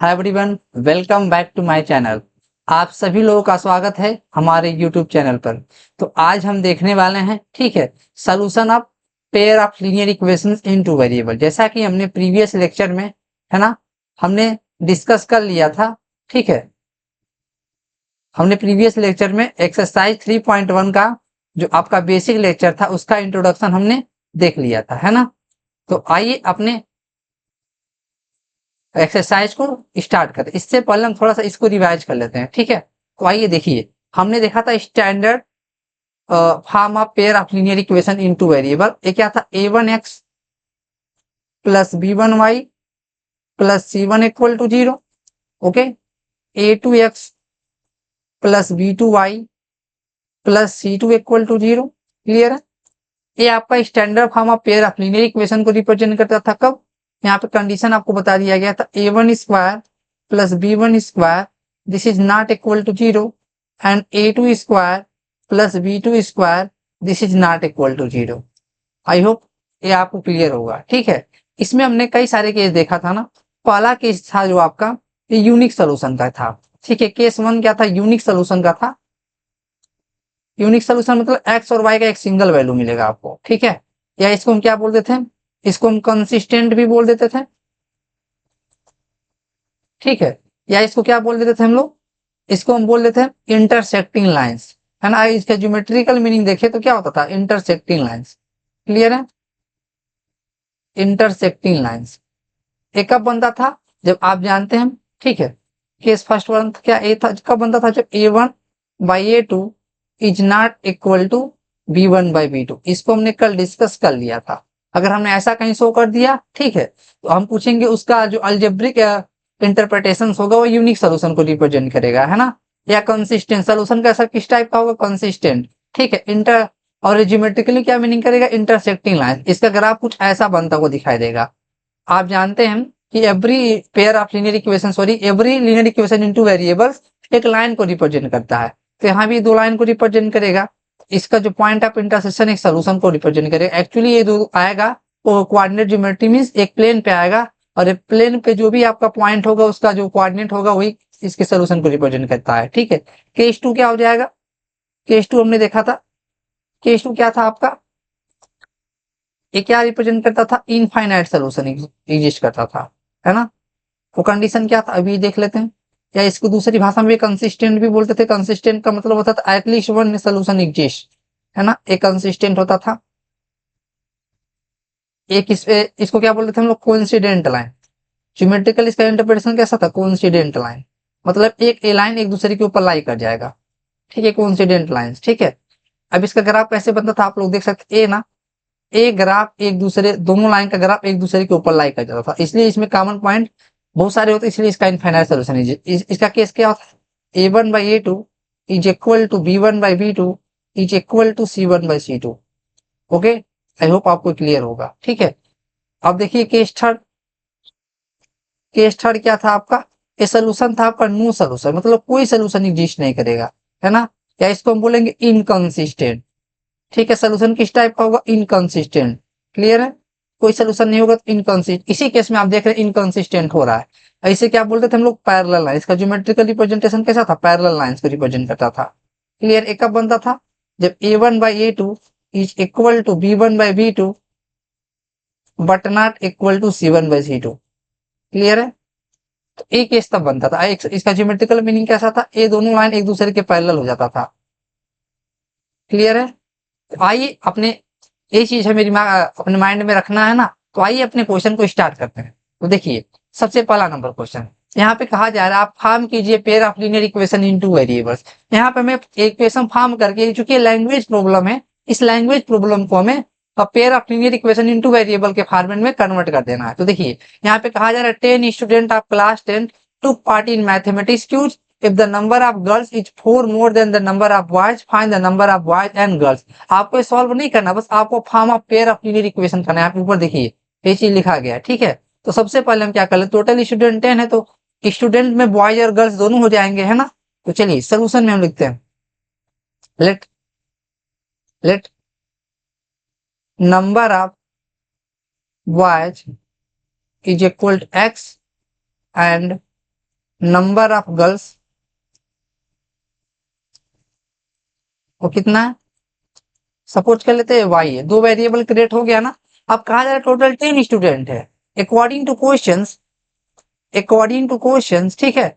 Hi everyone, welcome back to my channel. आप सभी लोगों का स्वागत है हमारे यूट्यूब चैनल पर। तो आज हम देखने वाले हैं, ठीक है, solution of pair of linear equations into variable. जैसा कि हमने प्रीवियस लेक्चर में, है ना, हमने डिस्कस कर लिया था, ठीक है। हमने प्रीवियस लेक्चर में एक्सरसाइज 3.1 का जो आपका बेसिक लेक्चर था उसका इंट्रोडक्शन हमने देख लिया था, है ना। तो आइए अपने एक्सरसाइज को स्टार्ट करें। इससे पहले हम थोड़ा सा इसको रिवाइज कर लेते हैं, ठीक है। तो आइए देखिए, हमने देखा था standard form of pair of linear equation in two variable. ये क्या था? a1x plus b1y plus c1 equal to 0। Okay, a2x plus b2y plus c2 equal to 0। Clear है? ये आपका standard form of pair of linear equation को represent करता था। कब? यहाँ पे कंडीशन आपको बता दिया गया था, a1 square plus b1 square this is not equal to 0 and a2 square plus b2 square this is not equal to 0। I hope ये आपको क्लियर होगा, ठीक है। इसमें हमने कई सारे केस देखा था ना। पहला केस था जो आपका ये यूनिक सोल्यूशन का था, ठीक है। केस 1 क्या था? यूनिक सोल्यूशन का था। यूनिक सोल्यूशन मतलब एक्स और वाई का एक सिंगल वैल्यू मिलेगा आपको, ठीक है। या इसको हम क्या बोलते थे? इसको हम कंसिस्टेंट भी बोल देते थे, ठीक है। या इसको क्या बोल देते थे हम लोग? इसको हम बोल देते हैं इंटरसेक्टिंग लाइंस, है ना। इसका ज्योमेट्रिकल मीनिंग देखे तो क्या होता था? Intersecting lines. क्लियर है? इंटरसेक्टिंग लाइंस ये कब बनता था? जब आप जानते हैं, ठीक है। केस फर्स्ट वन क्या ए था? कब बनता था? जब a1/a2 is not equal to b1/b2। इसको हमने कल डिस्कस कर लिया था। अगर हमने ऐसा कहीं शो कर दिया, ठीक है, तो हम पूछेंगे उसका जो अलजेब्रिक इंटरप्रिटेशन होगा वो यूनिक सोल्यूशन को रिप्रेजेंट करेगा, है ना। या कंसिस्टेंट सोल्यूशन कैसा किस टाइप का होगा? कंसिस्टेंट, ठीक है। इंटर और ज्योमेट्रिकली क्या मीनिंग करेगा? Intersecting line. इसका ग्राफ कुछ ऐसा बनता हुआ दिखाई देगा। आप जानते हैं कि every pair of linear equation, sorry, every linear equation into variables एक लाइन को रिप्रेजेंट करता है। तो यहाँ भी दो लाइन को रिप्रेजेंट करेगा। इसका जो पॉइंट ऑफ इंटरसेक्शन एक सोल्यूशन को रिप्रेजेंट करेगा। एक्चुअली ये जो आएगा वो कोऑर्डिनेट ज्योमेट्री मींस एक प्लेन पे आएगा, और एक प्लेन पे जो भी आपका पॉइंट होगा उसका जो कोऑर्डिनेट होगा वही इसके सोल्यूशन को रिप्रेजेंट करता है, ठीक है। केस 2 क्या हो जाएगा? केस 2 हमने देखा था। केस 2 क्या था आपका? ये क्या रिप्रेजेंट करता था? इनफाइनाइट सोल्यूशन एग्जिस्ट करता था, है ना। वो कंडीशन क्या था अभी देख लेते हैं। या इसको दूसरी भाषा में कंसिस्टेंट भी बोलते थे। कंसिस्टेंट का मतलब होता था एटलीस्ट वन सोल्यूशन एग्जिस्ट, है ना। एक कंसिस्टेंट होता था। एक इसको क्या बोलते थे हम लोग? Coincident line. ज्योमेट्रिकल इसका इंटरप्रिटेशन कैसा था? कोइंसिडेंट लाइन, मतलब एक ए लाइन एक दूसरे के ऊपर लाई कर जाएगा, ठीक है। कोइंसिडेंट लाइन, ठीक है। अब इसका ग्राफ कैसे बनता था? आप लोग देख सकते ए ना, एक ग्राफ एक दूसरे, दोनों लाइन का ग्राफ एक दूसरे के ऊपर लाई कर जाता था, इसलिए इसमें कॉमन पॉइंट बहुत सारे होते, इसलिए इसका इनफाइनाइट सोल्यूशन है। इसका केस क्या होता है? a1/a2 is equal to b1/b2 is equal to c1/c2। Okay, I hope आपको क्लियर होगा, ठीक है। अब देखिए केस थर्ड। केस थर्ड क्या था आपका? ये सोल्यूशन था आपका नो सोल्यूशन, मतलब कोई सोल्यूशन एग्जिस्ट नहीं करेगा, है ना। या इसको हम बोलेंगे इनकंसिस्टेंट, ठीक है। सोल्यूशन किस टाइप का होगा? इनकंसिस्टेंट। क्लियर है? कोई सोल्यूशन नहीं होगा तो इनकंसिस्टेंट। इसी केस में आप देख रहे हैं इनकंसिस्टेंट हो रहा है। ऐसे क्या बोलते थे हम लोग? Parallel line. इसका ज्योमेट्रिकल रिप्रेजेंटेशन कैसा था? पैरेलल लाइंस को रिप्रेजेंट करता था। क्लियर? एक कब बनता था? जब a1/a2 is equal to b1/b2 but not equal to c1/c2। Clear है? तो एक केस तब बनता था। इसका ज्योमेट्रिकल मीनिंग कैसा था? ये दोनों लाइन एक दूसरे के पैरेलल हो जाता था। क्लियर है? तो आइए अपने, ये चीज हमें अपने माइंड में रखना है ना। तो आइए अपने क्वेश्चन को स्टार्ट करते हैं। तो देखिए, सबसे पहला नंबर क्वेश्चन यहाँ पे कहा जा रहा है आप फॉर्म कीजिए pair of linear equation into variables. यहाँ पे हमें इक्वेशन फॉर्म करके, चूंकि लैंग्वेज प्रॉब्लम है, इस लैंग्वेज प्रॉब्लम को हमें pair of linear equation in two variable के फॉर्मेट में कन्वर्ट कर देना है। तो देखिए, यहाँ पे कहा जा रहा है 10 student of class 10 took part in mathematics quiz. If the number of girls is 4 more than the number of boys, find the number of boys and girls. आपको सॉल्व नहीं करना, बस आपको form of pair of linear equation करना है। आप ऊपर देखिए ये चीज लिखा गया है, ठीक है। तो सबसे पहले हम क्या कर ले, टोटल स्टूडेंट 10 है तो स्टूडेंट में बॉयज और गर्ल्स दोनों हो जाएंगे, है ना। तो चलिए सोल्यूशन में हम लिखते हैं, let let number of boys is equal to x and number of girls वो कितना है, सपोज कर लेते हैं वाई है, दो वेरिएबल क्रिएट हो गया ना। अब कहा जा रहा है टोटल 10 स्टूडेंट है, according two questions, according two questions, ठीक है,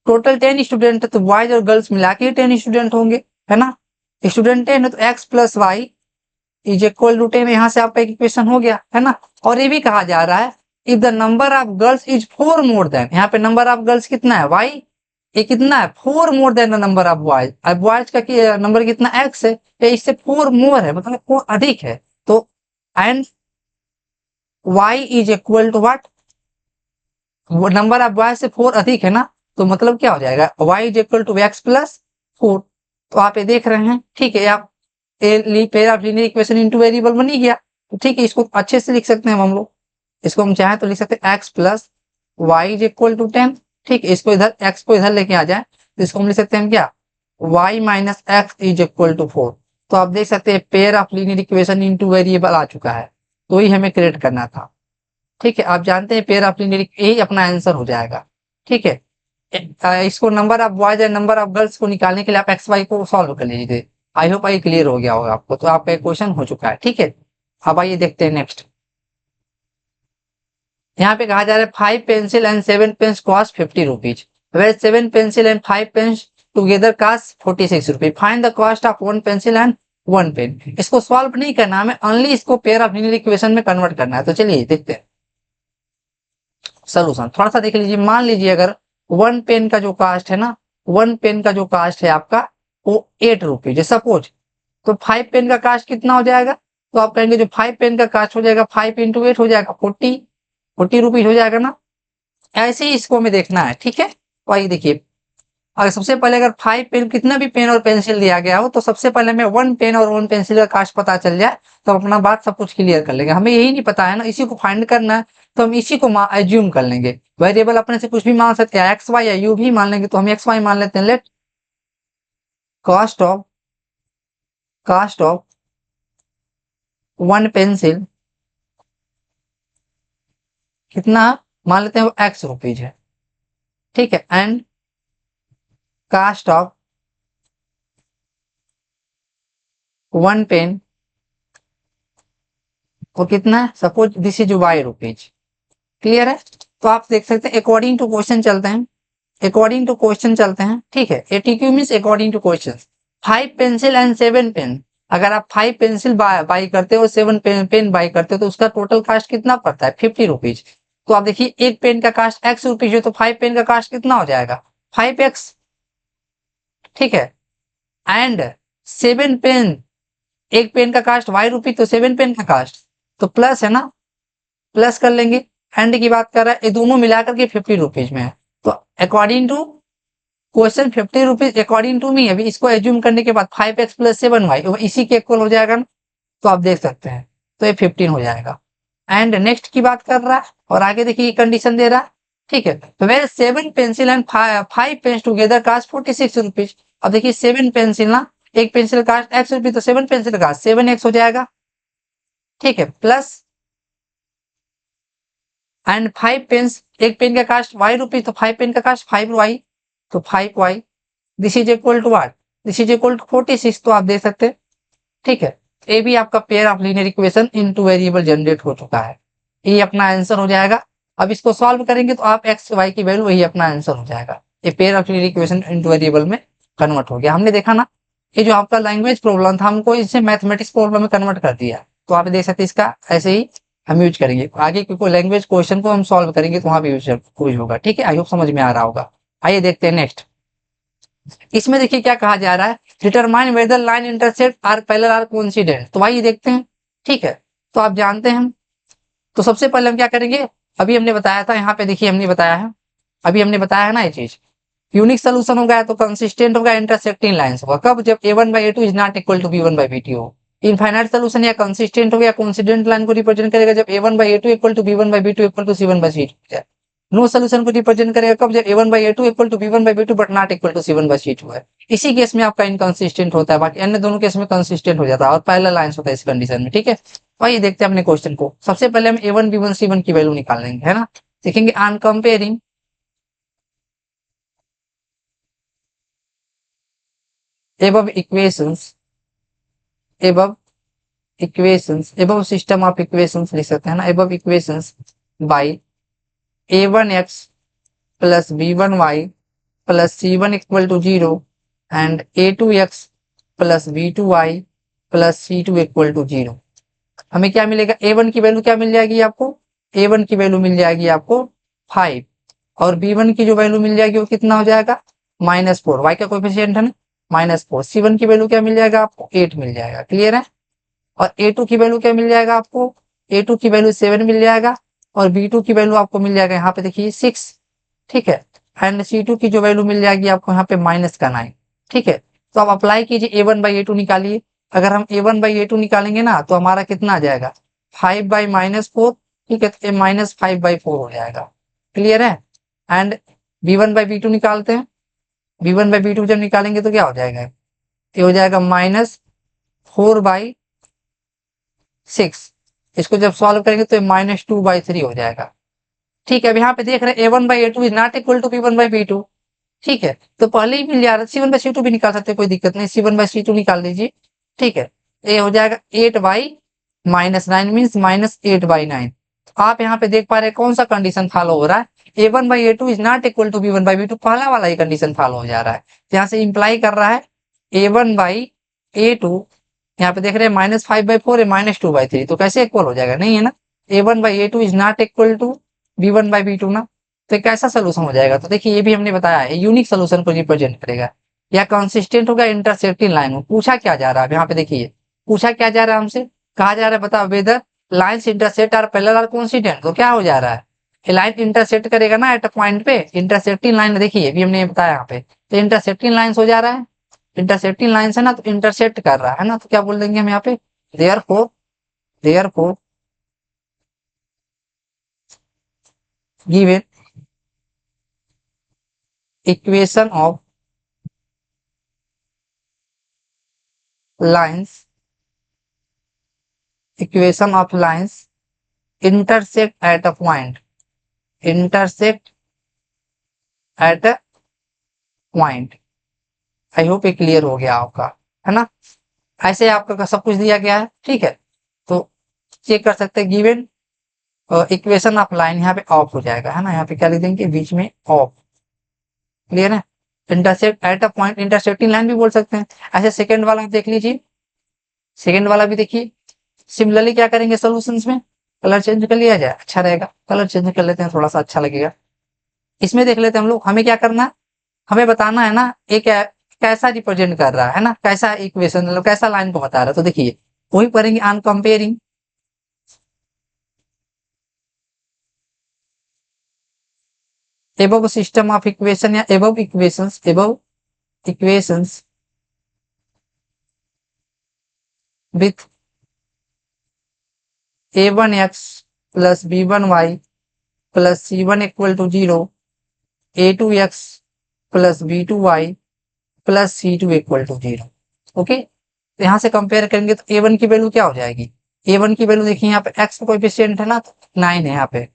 टोटल 10 स्टूडेंट है तो बॉयज और गर्ल्स मिला के 10 स्टूडेंट होंगे, है ना। स्टूडेंट 10 है तो X plus Y is equal to 10, यहाँ से आपका एक इक्वेशन हो गया, है ना। और ये भी कहा जा रहा है if the number of girls is 4 more than, यहाँ पे नंबर ऑफ गर्ल्स कितना है वाई, ये कितना है 4 more than the number of boys, अब बॉयज का नंबर कितना एक्स है, ये इससे 4 मोर है, मतलब 4 अधिक है, तो and Y is equal to what, वो नंबर ऑफ बॉयज से 4 अधिक है ना, तो मतलब क्या हो जाएगा Y is equal to X plus 4। तो आप ये देख रहे हैं, ठीक है, आप pair of linear equation in two variable बन ही गया, तो ठीक है, इसको अच्छे से लिख सकते हैं हम लोग, इसको हम चाहे तो लिख सकते हैं x plus Y is equal to 10, ठीक है, इसको इधर एक्स को इधर लेके आ जाए तो इसको हम लिख सकते हैं क्या Y minus X is equal to 4। तो आप देख सकते हैं pair of linear equation in two variable आ चुका है, तो ही हमें क्रिएट करना था, ठीक है। आप जानते हैं पेयर ऑफ लीनियर यही अपना आंसर हो जाएगा, ठीक है। इसको number of boys and number of girls को निकालने के लिए आप एक्स वाई को सॉल्व कर लीजिए। आई होप आई क्लियर हो गया होगा आपको, तो आपका क्वेश्चन हो चुका है, ठीक है। अब आइए देखते हैं नेक्स्ट। यहाँ पे कहा जा रहा है 5 pencil and 7 pens cost 50 rupees, where 7 pencil and 5 pens together cost 46 rupees, find the cost of 1 pencil and 1 pen. इसको सॉल्व नहीं करना हमें, ओनली इसको पेयर ऑफ लीनियर इक्वेशन में कन्वर्ट करना है। तो चलिए देखते हैं सोल्यूशन, थोड़ा सा देख लीजिए। मान लीजिए अगर 1 पेन का जो कास्ट है ना, 1 पेन का जो कास्ट है आपका वो 8 रुपीज है सपोज, तो 5 पेन का कास्ट कितना हो जाएगा, तो आप कहेंगे जो 5 पेन का कास्ट हो जाएगा 5 इंटू 8 हो जाएगा 40 रुपीज हो जाएगा ना। ऐसे ही इसको हमें देखना है, ठीक है। तो आइए देखिए, अगर सबसे पहले अगर 5 पेन कितना भी पेन और पेंसिल दिया गया हो तो सबसे पहले हमें 1 पेन और 1 पेंसिल का कास्ट पता चल जाए तो अपना बात सब कुछ क्लियर कर लेंगे। हमें यही नहीं पता है ना, इसी को फाइंड करना है, तो हम इसी को एज्यूम कर लेंगे। वेरिएबल अपने से कुछ भी मान सकते हैं, एक्स वाई या यू भी मान लेंगे, तो हम एक्स वाई मान लेते हैं। लेट कॉस्ट ऑफ 1 पेंसिल कितना मान लेते हैं वो एक्स रुपीज है, ठीक है, एंड कास्ट ऑफ 1 पेन वो कितना है, suppose this is y rupees, clear है। तो आप देख सकते हैं अकॉर्डिंग टू क्वेश्चन चलते हैं, अकॉर्डिंग टू क्वेश्चन चलते हैं, ठीक है। ATQ means according to question. 5 pencil and 7 pen, अगर आप 5 पेंसिल बाई करते हो और 7 पेन बाई करते हो तो उसका टोटल कास्ट कितना पड़ता है 50 रुपीज। तो आप देखिए एक पेन का कास्ट एक्स रुपीज है तो 5 पेन का कास्ट कितना हो जाएगा 5x, ठीक है, एंड 7 पेन, एक पेन का कास्ट वाई रुपीज तो 7 पेन का कास्ट तो प्लस है ना, प्लस कर लेंगे, एंड की बात कर रहा है, ये दोनों मिलाकर के 50 रुपीज में है। तो according to question 50 rupees according to me, अभी इसको एज्यूम करने के बाद 5x प्लस 7y इसी के इक्वल हो जाएगा ना, तो आप देख सकते हैं, तो ये 15 हो जाएगा। एंड नेक्स्ट की बात कर रहा है और आगे देखिए कंडीशन दे रहा है, ठीक है। तो where 7 pencil and 5 pens together cost 46 rupees. अब देखिए 7 पेंसिल ना, एक पेंसिल कास्ट एक्स रुपीज तो 7 पेंसिल कास्ट 7x हो जाएगा, ठीक है, प्लस एंड 5 पेन्स, एक पेन का कास्ट वाई रुपीज तो 5 पेन का कास्ट 5y तो 5y, this is equal to what, this is equal to 46। तो आप देख सकते हैं, ठीक है, ये भी आपका pair of linear equation in two variable generate हो चुका है, ये अपना आंसर हो जाएगा। अब इसको सॉल्व करेंगे तो आप एक्स वाई की वैल्यू वही अपना आंसर हो जाएगा, ये pair of linear equation in two variable में कन्वर्ट हो गया। हमने देखा ना, ये जो आपका लैंग्वेज प्रॉब्लम था हमको इसे मैथमेटिक्स प्रॉब्लम में कन्वर्ट कर दिया, तो आप देख सकते हैं इसका ऐसे ही हम यूज करेंगे आगे, क्योंकि लैंग्वेज क्वेश्चन को हम सॉल्व करेंगे तो वहां भी यूज होगा, ठीक है। आई होप समझ में आ रहा होगा। आइए देखते हैं नेक्स्ट। इसमें देखिए क्या कहा जा रहा है, determine whether line intersect or parallel or coincident. तो आइए देखते हैं, ठीक है। तो आप जानते हैं, तो सबसे पहले हम क्या करेंगे, अभी हमने बताया था, यहाँ पे देखिए हमने बताया है, अभी हमने बताया है ना ये चीज, यूनिक सोल्यूशन होगा तो कंसिस्टेंट होगा, इंटरसेक्टिंग लाइंस होगा कब, जब a1/a2 is not equal to b1/b2 हो। इनफाइनाइट सोल्यूशन या कंसिस्टेंट हो गया कोइंसिडेंट लाइन को रिप्रेजेंट करेगा जब a1/a2 equal to b1/b2 equal to c1/c2 है। नो सोल्यूशन को रिप्रेजेंट करेगा कब, जब a1/a2 equal to b1/b2 but not equal to c1/c2 है। इसी केस में आपका इनकंसिस्टेंट होता है, बाकी अन्य दोनों केस में कंसिस्टेंट हो जाता है और पैरेलल लाइंस होता है इस कंडीशन में, ठीक है। तो आइए देखते हैं अपने क्वेश्चन को। सबसे पहले हम a1 b1 c1 की वैल्यू निकाल लेंगे, है ना। देखेंगे on comparing above equations, above equations, above system of equations लिख सकते हैं ना, above equations by a1x plus b1y plus c1 equal to 0 and a2x plus b2y plus c2 equal to 0। हमें क्या मिलेगा, a1 की वैल्यू क्या मिल जाएगी आपको, a1 की वैल्यू मिल जाएगी आपको 5 और b1 की जो वैल्यू मिल जाएगी वो कितना हो जाएगा -4, y का कोएफिशिएंट है ना -4। c1 की वैल्यू क्या मिल जाएगा आपको 8 मिल जाएगा, क्लियर है। और a2 की वैल्यू क्या मिल जाएगा आपको, a2 की वैल्यू 7 मिल जाएगा और b2 की वैल्यू आपको मिल जाएगा यहाँ पे देखिए 6, ठीक है। एंड c2 की जो वैल्यू मिल जाएगी आपको यहाँ पे -9, ठीक है। तो आप अप्लाई कीजिए a1/a2 निकालिए। अगर हम a1/a2 निकालेंगे ना तो हमारा कितना आ जाएगा 5/-4, ठीक है। तो -5/4 हो जाएगा, क्लियर है। एंड b1/b2 निकालते हैं, b1/b2 जब निकालेंगे तो क्या हो जाएगा, ये हो जाएगा -4/6। इसको जब सॉल्व करेंगे तो -2/3 हो जाएगा, ठीक है। अब यहाँ पे देख रहे हैं a1/a2 is not equal to b1/b2, ठीक है। तो पहले ही मिल जा रहा है, c1/c2 भी निकाल सकते हैं, कोई दिक्कत नहीं, c1/c2 निकाल लीजिए, ठीक है। ये हो जाएगा 8/-9 मीन्स -8/9। आप यहाँ पे देख पा रहे हैं कौन सा कंडीशन फॉलो हो रहा है, a1/a2 is not equal to b1/b2, पहला वाला ही कंडीशन फॉलो हो जा रहा है। यहाँ से इंप्लाई कर रहा है a1/a2, यहाँ पे देख रहे हैं -5/4 है -2/3, तो कैसे इक्वल हो जाएगा, नहीं है ना। a1/a2 is not equal to b1/b2 ना, तो एक ऐसा सोल्यूशन हो जाएगा। तो देखिए ये भी हमने बताया है, यूनिक सोल्यूशन को रिप्रेजेंट करेगा या कंसिस्टेंट होगा इंटरसेक्टिंग लाइन में। पूछा क्या जा रहा है, यहाँ पे देखिए पूछा क्या जा रहा है हमसे, कहा जा रहा है बताओ whether lines intersect or parallel or coincident. तो क्या हो जा रहा है, लाइन इंटरसेक्ट करेगा ना एट अ पॉइंट पे, इंटरसेक्टिंग लाइन देखिए भी हमने बताया यहाँ पे, तो इंटरसेक्टिंग लाइन्स हो जा रहा है, इंटरसेक्टिंग लाइन्स है ना, तो इंटरसेक्ट कर रहा है ना, तो क्या बोल देंगे हम यहाँ पे therefore given equation of lines intersect at a point, I hope ये क्लियर हो गया आपका, है ना। ऐसे आपका सब कुछ दिया गया है, ठीक है। तो चेक कर सकते हैं गिवन इक्वेशन ऑफ लाइन, यहाँ पे ऑफ हो जाएगा, है ना। यहाँ पे क्या लिख देंगे बीच में ऑफ, क्लियर है। Intersect at a point, intersecting line भी बोल सकते हैं। ऐसे सेकंड वाला देख लीजिए, सेकंड वाला भी देखिए। सिमिलरली क्या करेंगे सॉल्यूशंस में, कलर चेंज कर लिया जाए, अच्छा रहेगा, कलर चेंज कर लेते हैं, थोड़ा सा अच्छा लगेगा। इसमें देख लेते हैं हम लोग, हमें क्या करना है, हमें बताना है ना एक कैसा रिप्रेजेंट कर रहा है ना, कैसा इक्वेशन मतलब कैसा लाइन को बता रहा है। तो देखिए वही पढ़ेंगे on comparing, above system of equation या above equations with a1x plus b1y plus c1 equal to 0, a2x plus b2y plus c2 equal to 0। Okay, तो यहाँ से कंपेयर करेंगे तो a1 की वैल्यू क्या हो जाएगी, a1 की वैल्यू देखिए यहाँ पे x का कोएफिशिएंट है ना, तो 9 है यहाँ पे।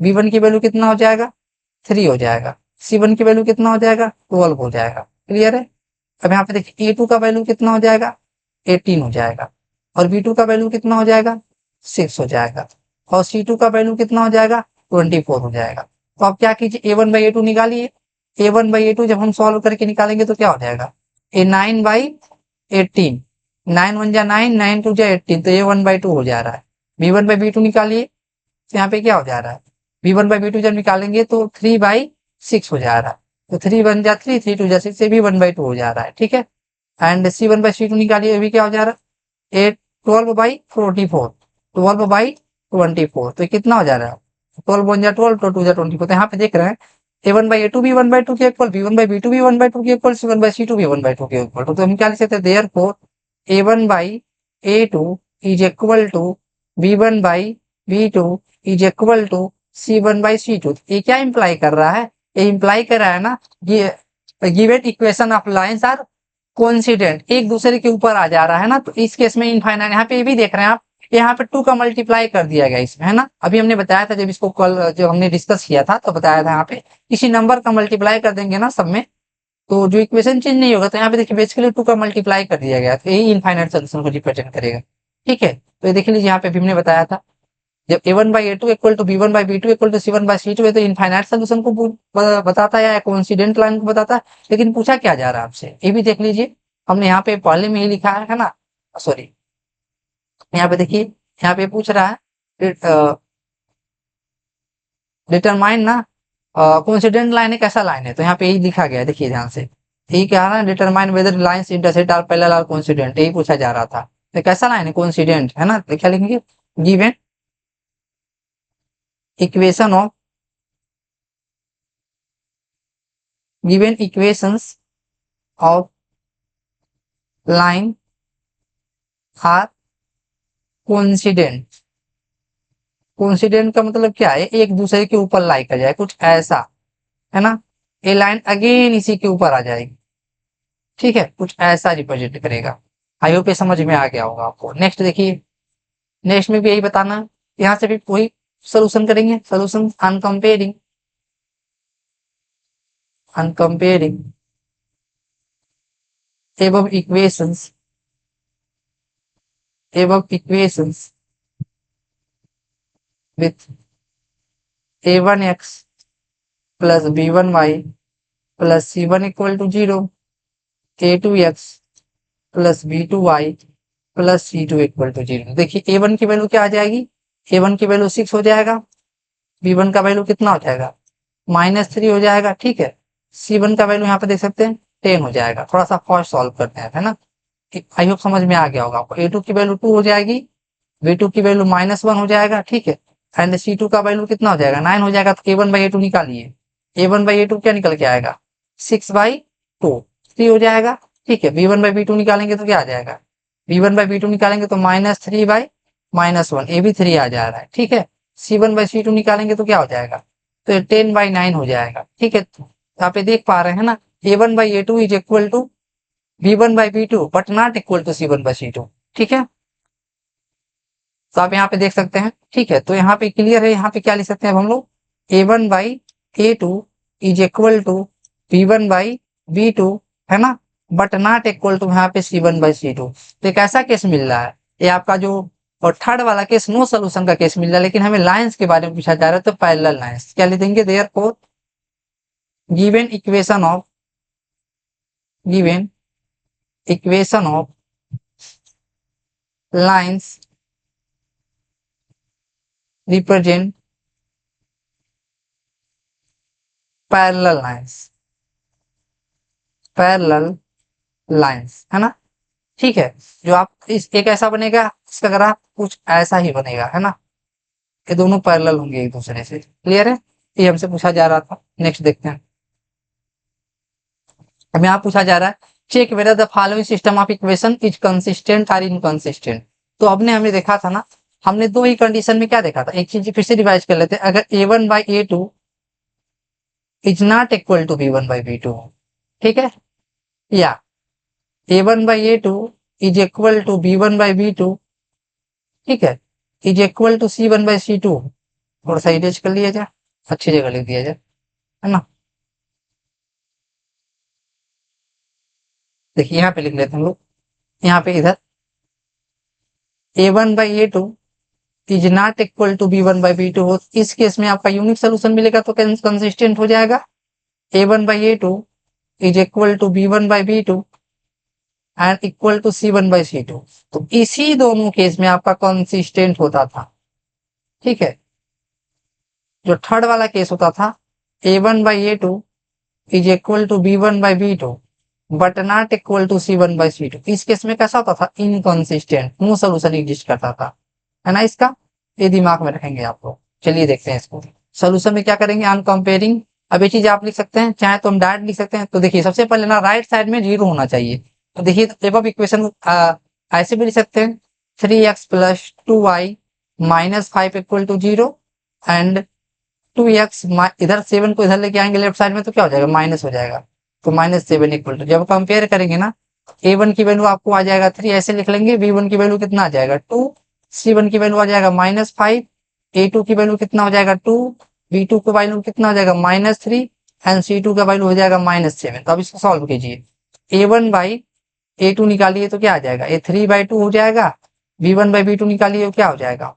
b1 की वैल्यू कितना हो जाएगा 3 हो जाएगा, c1 की वैल्यू कितना हो जाएगा 12 हो जाएगा, क्लियर है। अब यहाँ पे देखिए a2 का वैल्यू कितना हो जाएगा 18 हो जाएगा और b2 का वैल्यू कितना हो जाएगा 6 हो जाएगा और c2 का वैल्यू कितना हो जाएगा 24 हो जाएगा। तो आप क्या कीजिए a1/a2 निकालिए, a1/a2 जब हम सॉल्व करके निकालेंगे तो क्या हो जाएगा a9/18, 9 1 जा 9, 9 2 जा 18, तो a1/2 हो जा रहा है। b1/b2 निकालिए, तो यहाँ पे क्या हो जा रहा है b1/b2 जब निकालेंगे तो 3/6 हो जा रहा है, तो 3 1 जा 3, 3 2 जा 6, ये भी 1/2 हो जा रहा है, ठीक है। एंड c1/c2 निकालिए, ये भी क्या हो जा रहा है 12/44, 12/24, तो कितना हो जा रहा है 12 1 जा 12, 2 2 जा 24। तो यहाँ पे देख रहे हैं a1/a2 भी 1/2 के इक्वल, b1/b2 भी 1/2 के इक्वल, c1/c2 भी 1/2 के इक्वल। तो हम क्या लिख सकते हैं therefore a1/a2 is equal to b1/b2 is equal to c1/c2। ये क्या इंप्लाई कर रहा है, ये इंप्लाई कर रहा है ना given equation of lines are coincident, एक दूसरे के ऊपर आ जा रहा है ना। तो इस केस में इनफाइनाइट, यहाँ पे ये भी देख रहे हैं आप, यहाँ पे 2 का मल्टीप्लाई कर दिया गया इसमें, है ना। अभी हमने बताया था जब इसको कल जो हमने डिस्कस किया था तो बताया था यहाँ पे किसी नंबर का मल्टीप्लाई कर देंगे ना सब में तो जो इक्वेशन चेंज नहीं होगा, तो यहाँ पे देखिए बेसिकली 2 का मल्टीप्लाई कर दिया गया, तो यही इनफाइनाइट सोल्यूशन को रिप्रेजेंट करेगा। ठीक है, तो ये देख लीजिए यहाँ पे भी हमने बताया था, जब a1/a2 equal to b1/b2 equal to c1/c2 है, तो इनफाइनाइट सोल्यूशन को बताता है या कोइंसिडेंट लाइन को बताता है। लेकिन पूछा क्या जा रहा है आपसे, ये भी देख लीजिए, हमने यहाँ पे पहले में ही लिखा है ना, सॉरी, यहाँ पे देखिए, यहाँ पे पूछ रहा है डिटरमाइन ना कोइंसिडेंट लाइन है कैसा लाइन है, तो यहाँ पे यही लिखा गया है, देखिए ध्यान से, यही क्या है ना, determine whether lines intersect or parallel or coincident, यही पूछा जा रहा था। तो कैसा लाइन है, कोइंसिडेंट है ना, तो क्या लिखेंगे, given equation of given equations of line are coincident। Coincident का मतलब क्या है, एक दूसरे के ऊपर लाई कर जाए, कुछ ऐसा है ना, ये लाइन अगेन इसी के ऊपर आ जाएगी। ठीक है, कुछ ऐसा रिप्रेजेंट करेगा। आई होप ये समझ में आ गया होगा आपको। नेक्स्ट देखिए, नेक्स्ट में भी यही बताना, यहाँ से भी वही सोल्यूशन करेंगे, solution अनकंपेयरिंग, अनकंपेयरिंग above equations, above equations with a1x plus b1y plus c1 equal to 0, a2x plus b2y plus c2 equal to 0। देखिए a1 की वैल्यू क्या आ जाएगी, a1 की वैल्यू 6 हो जाएगा, b1 का वैल्यू कितना हो जाएगा, -3 हो जाएगा। ठीक है, c1 का वैल्यू यहाँ पे देख सकते हैं 10 हो जाएगा। थोड़ा सा फास्ट सॉल्व करते हैं, है ना, आई होप समझ में आ गया होगा आपको। a2 की वैल्यू 2 हो जाएगी, b2 की वैल्यू -1 हो जाएगा। ठीक है, एंड c2 का वैल्यू कितना हो जाएगा, 9 हो जाएगा। तो a1/a2 निकालिए, a1/a2 क्या निकल के आएगा, 6/2, 3 हो जाएगा। ठीक है, b1/b2 निकालेंगे तो क्या आ जाएगा, b1/b2 निकालेंगे तो -3/-1, ये भी 3 आ जा रहा है। ठीक है, c1/c2 निकालेंगे तो क्या हो जाएगा, तो 10/9 हो जाएगा। ठीक है, तो आप ये देख पा रहे हैं ना, a1/a2 is equal to b1/b2 but not equal to c1/c2। ठीक है, तो आप यहाँ पे देख सकते हैं। ठीक है, तो यहाँ पे क्लियर है, यहाँ पे क्या लिख सकते हैं अब हम लोग, a1/a2 is equal to b1/b2, है ना, बट नॉट इक्वल टू यहाँ पे c1/c2। तो एक ऐसा केस मिल रहा है, ये आपका जो और थर्ड वाला केस नो सोल्यूशन का केस मिल रहा है, लेकिन हमें लाइंस के बारे में पूछा जा रहा है, तो पैरेलल लाइंस क्या लिख देंगे, therefore given equation of, given equation of lines represent parallel lines, parallel lines, है ना। ठीक है, जो आप इस एक ऐसा बनेगा, इसका ग्राफ कुछ ऐसा ही बनेगा, है ना, ये दोनों पैरेलल होंगे एक दूसरे से। क्लियर है, ये हमसे पूछा जा रहा था। नेक्स्ट देखते हैं, हमें यहाँ पूछा जा रहा है, check whether the following system of equation is consistent और इनकंसिस्टेंट। तो हमने हमें देखा था ना, हमने दो ही कंडीशन में क्या देखा था, एक चीज फिर से रिवाइज कर लेते हैं। अगर a1/a2 is not equal to b1/b2, ठीक है, या a1/a2 is equal to b1/b2, ठीक है, इज इक्वल टू c1/c2, थोड़ा सा इरेज कर लिया जाए, अच्छी जगह लिख दिया जाए, है ना। देखिए यहाँ पे लिख लेते हैं हम लोग, यहाँ पे इधर a1/a2 is not equal to b1/b2 हो, इस केस में आपका यूनिक सोल्यूशन मिलेगा, तो कंसिस्टेंट हो जाएगा। a1/a2 is equal to b1/b2 and equal to c1/c2, तो इसी दोनों केस में आपका कंसिस्टेंट होता था। ठीक है, जो थर्ड वाला केस होता था, a1/a2 is equal to b1/b2 but not equal to c1/c2, इस केस में कैसा होता था, इनकंसिस्टेंट, नो सोल्यूशन एग्जिस्ट करता था, है ना। इसका ये दिमाग में रखेंगे आप लोग। चलिए देखते हैं इसको, सोल्यूशन में क्या करेंगे, अनकंपेयरिंग। अब ये चीज आप लिख सकते हैं, चाहे तो हम डायरेक्ट लिख सकते हैं। तो देखिए सबसे पहले ना राइट साइड में 0 होना चाहिए। तो देखिए एबव इक्वेशन ऐसे भी लिख सकते हैं, 3x + 2y - 5 equal to 0 and 2x, इधर 7 को इधर लेके आएंगे लेफ्ट साइड में, तो क्या हो जाएगा, माइनस हो जाएगा। तो -7 इक्वल टू, जब कंपेयर करेंगे ना, a1 की वैल्यू आपको आ जाएगा 3, ऐसे लिख लेंगे, b1 की वैल्यू कितना आ जाएगा 2, c1 की वैल्यू आ जाएगा -5, a2 की वैल्यू कितना हो जाएगा 2, b2 की वैल्यू कितना हो जाएगा -3, एंड C2 का वैल्यू हो जाएगा -7। तो अब इसको सॉल्व कीजिए, A1 बाई A2 निकालिए तो क्या आ जाएगा, A3 बाई 2 हो जाएगा। B1 बाई B2 निकालिए तो क्या हो जाएगा,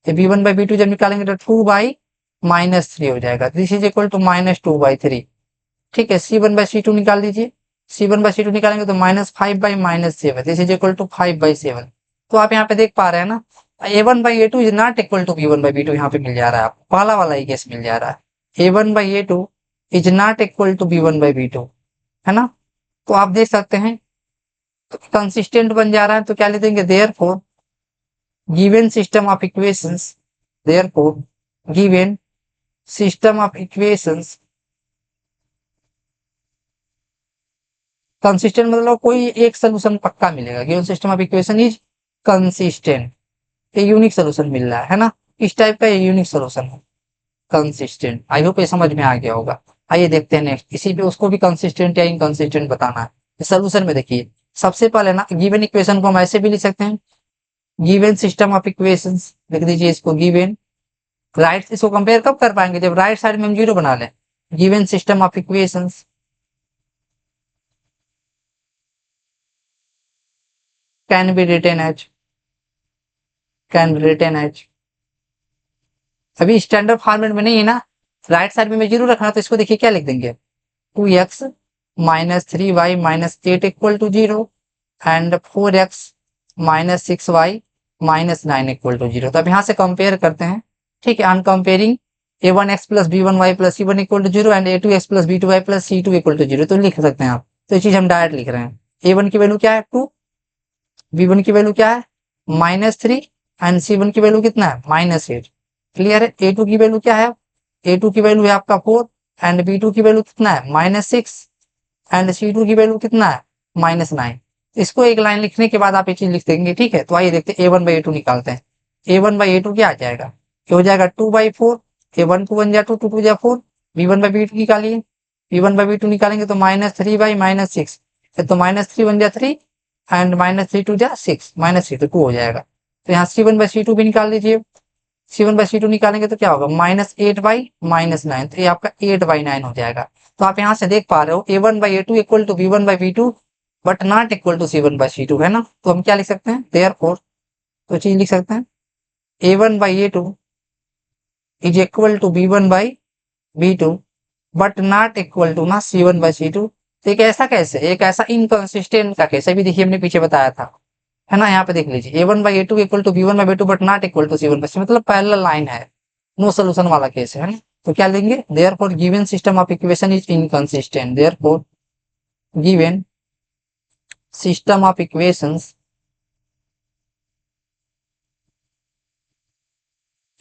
B1 बाई B2 जब निकालेंगे तो 2 बाई -3 हो जाएगा। This is equal to -2/3। ठीक है, C1 बाई C2 निकाल दीजिए, C1 बाई C2 निकालेंगे तो -5 by -7, this is equal to 5/7। तो आप यहाँ पे देख पा रहे हैं ना, A1 by A2 is not equal to B1 by B2, यहाँ पे मिल जा रहा है आपको, पहला वाला ही केस मिल जा रहा है। A1 by A2 is not equal to B1 by B2, है ना। तो आप देख सकते हैं तो कंसिस्टेंट बन जा रहा है। तो क्या लिख देंगे, therefore given system of equations, therefore given system of equations consistent मतलब कोई एक सोल्यूशन पक्का मिलेगा। Given system of equation is consistent, ये यूनिक सोल्यूशन मिल रहा है ना, इस टाइप का ये यूनिक सोल्यूशन है कंसिस्टेंट। आई होप ये समझ में आ गया होगा। आइए देखते हैं नेक्स्ट, इसी पे उसको भी कंसिस्टेंट या इनकंसिस्टेंट बताना है। सोल्यूशन में देखिए, सबसे पहले ना गिवन इक्वेशन को हम ऐसे भी लिख सकते हैं, गिवन सिस्टम ऑफ इक्वेशंस लिख दीजिए इसको, गिवन राइट। इसको कंपेयर कब कर पाएंगे, जब राइट साइड में हम जीरो बना लें। Given system of equations can be written as, can be written as, अभी स्टैंडर्ड फॉर्मेट में नहीं है ना, राइट साइड में मैं जीरो रखना, तो इसको देखिए क्या लिख देंगे, 2x -3y -8 equal to 0 and 4x -6y -9 equal to 0। तो अब यहाँ से कंपेयर करते हैं। ठीक है, on comparing a1x plus b1y plus c1 equal to 0 and a2x plus b2y plus c2 equal to 0, तो लिख सकते हैं आप। तो ये चीज हम डायरेक्ट लिख रहे हैं। a1 की वैल्यू क्या है 2, b1 की वैल्यू क्या है -3 एंड c1 की वैल्यू कितना है -8। क्लियर है। a2 की वैल्यू क्या है, a2 की वैल्यू है आपका 4 एंड b2 की वैल्यू कितना है -6 एंड C2 की वैल्यू कितना है -9। इसको एक लाइन लिखने के बाद आप ये चीज लिख देंगे। ठीक है, तो आइए देखते हैं A1 बाई A2 निकालते हैं। A1 बाई A2 क्या आ जाएगा, ये हो जाएगा 2/4, A1 2 1 जा 2 2 2 जा 4। B1 बाई B2 निकालिए, B1 बाई B2 निकालेंगे तो -3 बाई -6, तो -3 1 जा 3 एंड -3 2 जा 6, -3 तो 2 हो जाएगा। तो यहाँ C1 बाई C2 भी निकाल लीजिए, C1 बाई C2 निकालेंगे तो क्या होगा -8 बाई -9, तो ये आपका 8/9 हो जाएगा। तो आप यहाँ से देख पा रहे हो A1 by A2 equal to B1 by B2 but not equal to C1 by C2, है ना। तो हम क्या लिख सकते हैं, देयरफॉर, तो चीज लिख सकते हैं A1 by A2 is equal to B1 by B2 but not equal to ना C1 बाई C2। तो एक ऐसा कैसे, एक ऐसा इनकंसिस्टेंट का कैसे भी देखिए हमने पीछे बताया था, है ना। यहाँ पे देख लीजिए A1 by A2 equal to B1 by B2 but not equal to C1 by C2, मतलब पैरेलल लाइन है, नो सोल्यूशन वाला केस है ना। तो क्या लेंगे, therefore given system of equation is inconsistent, therefore given system of equations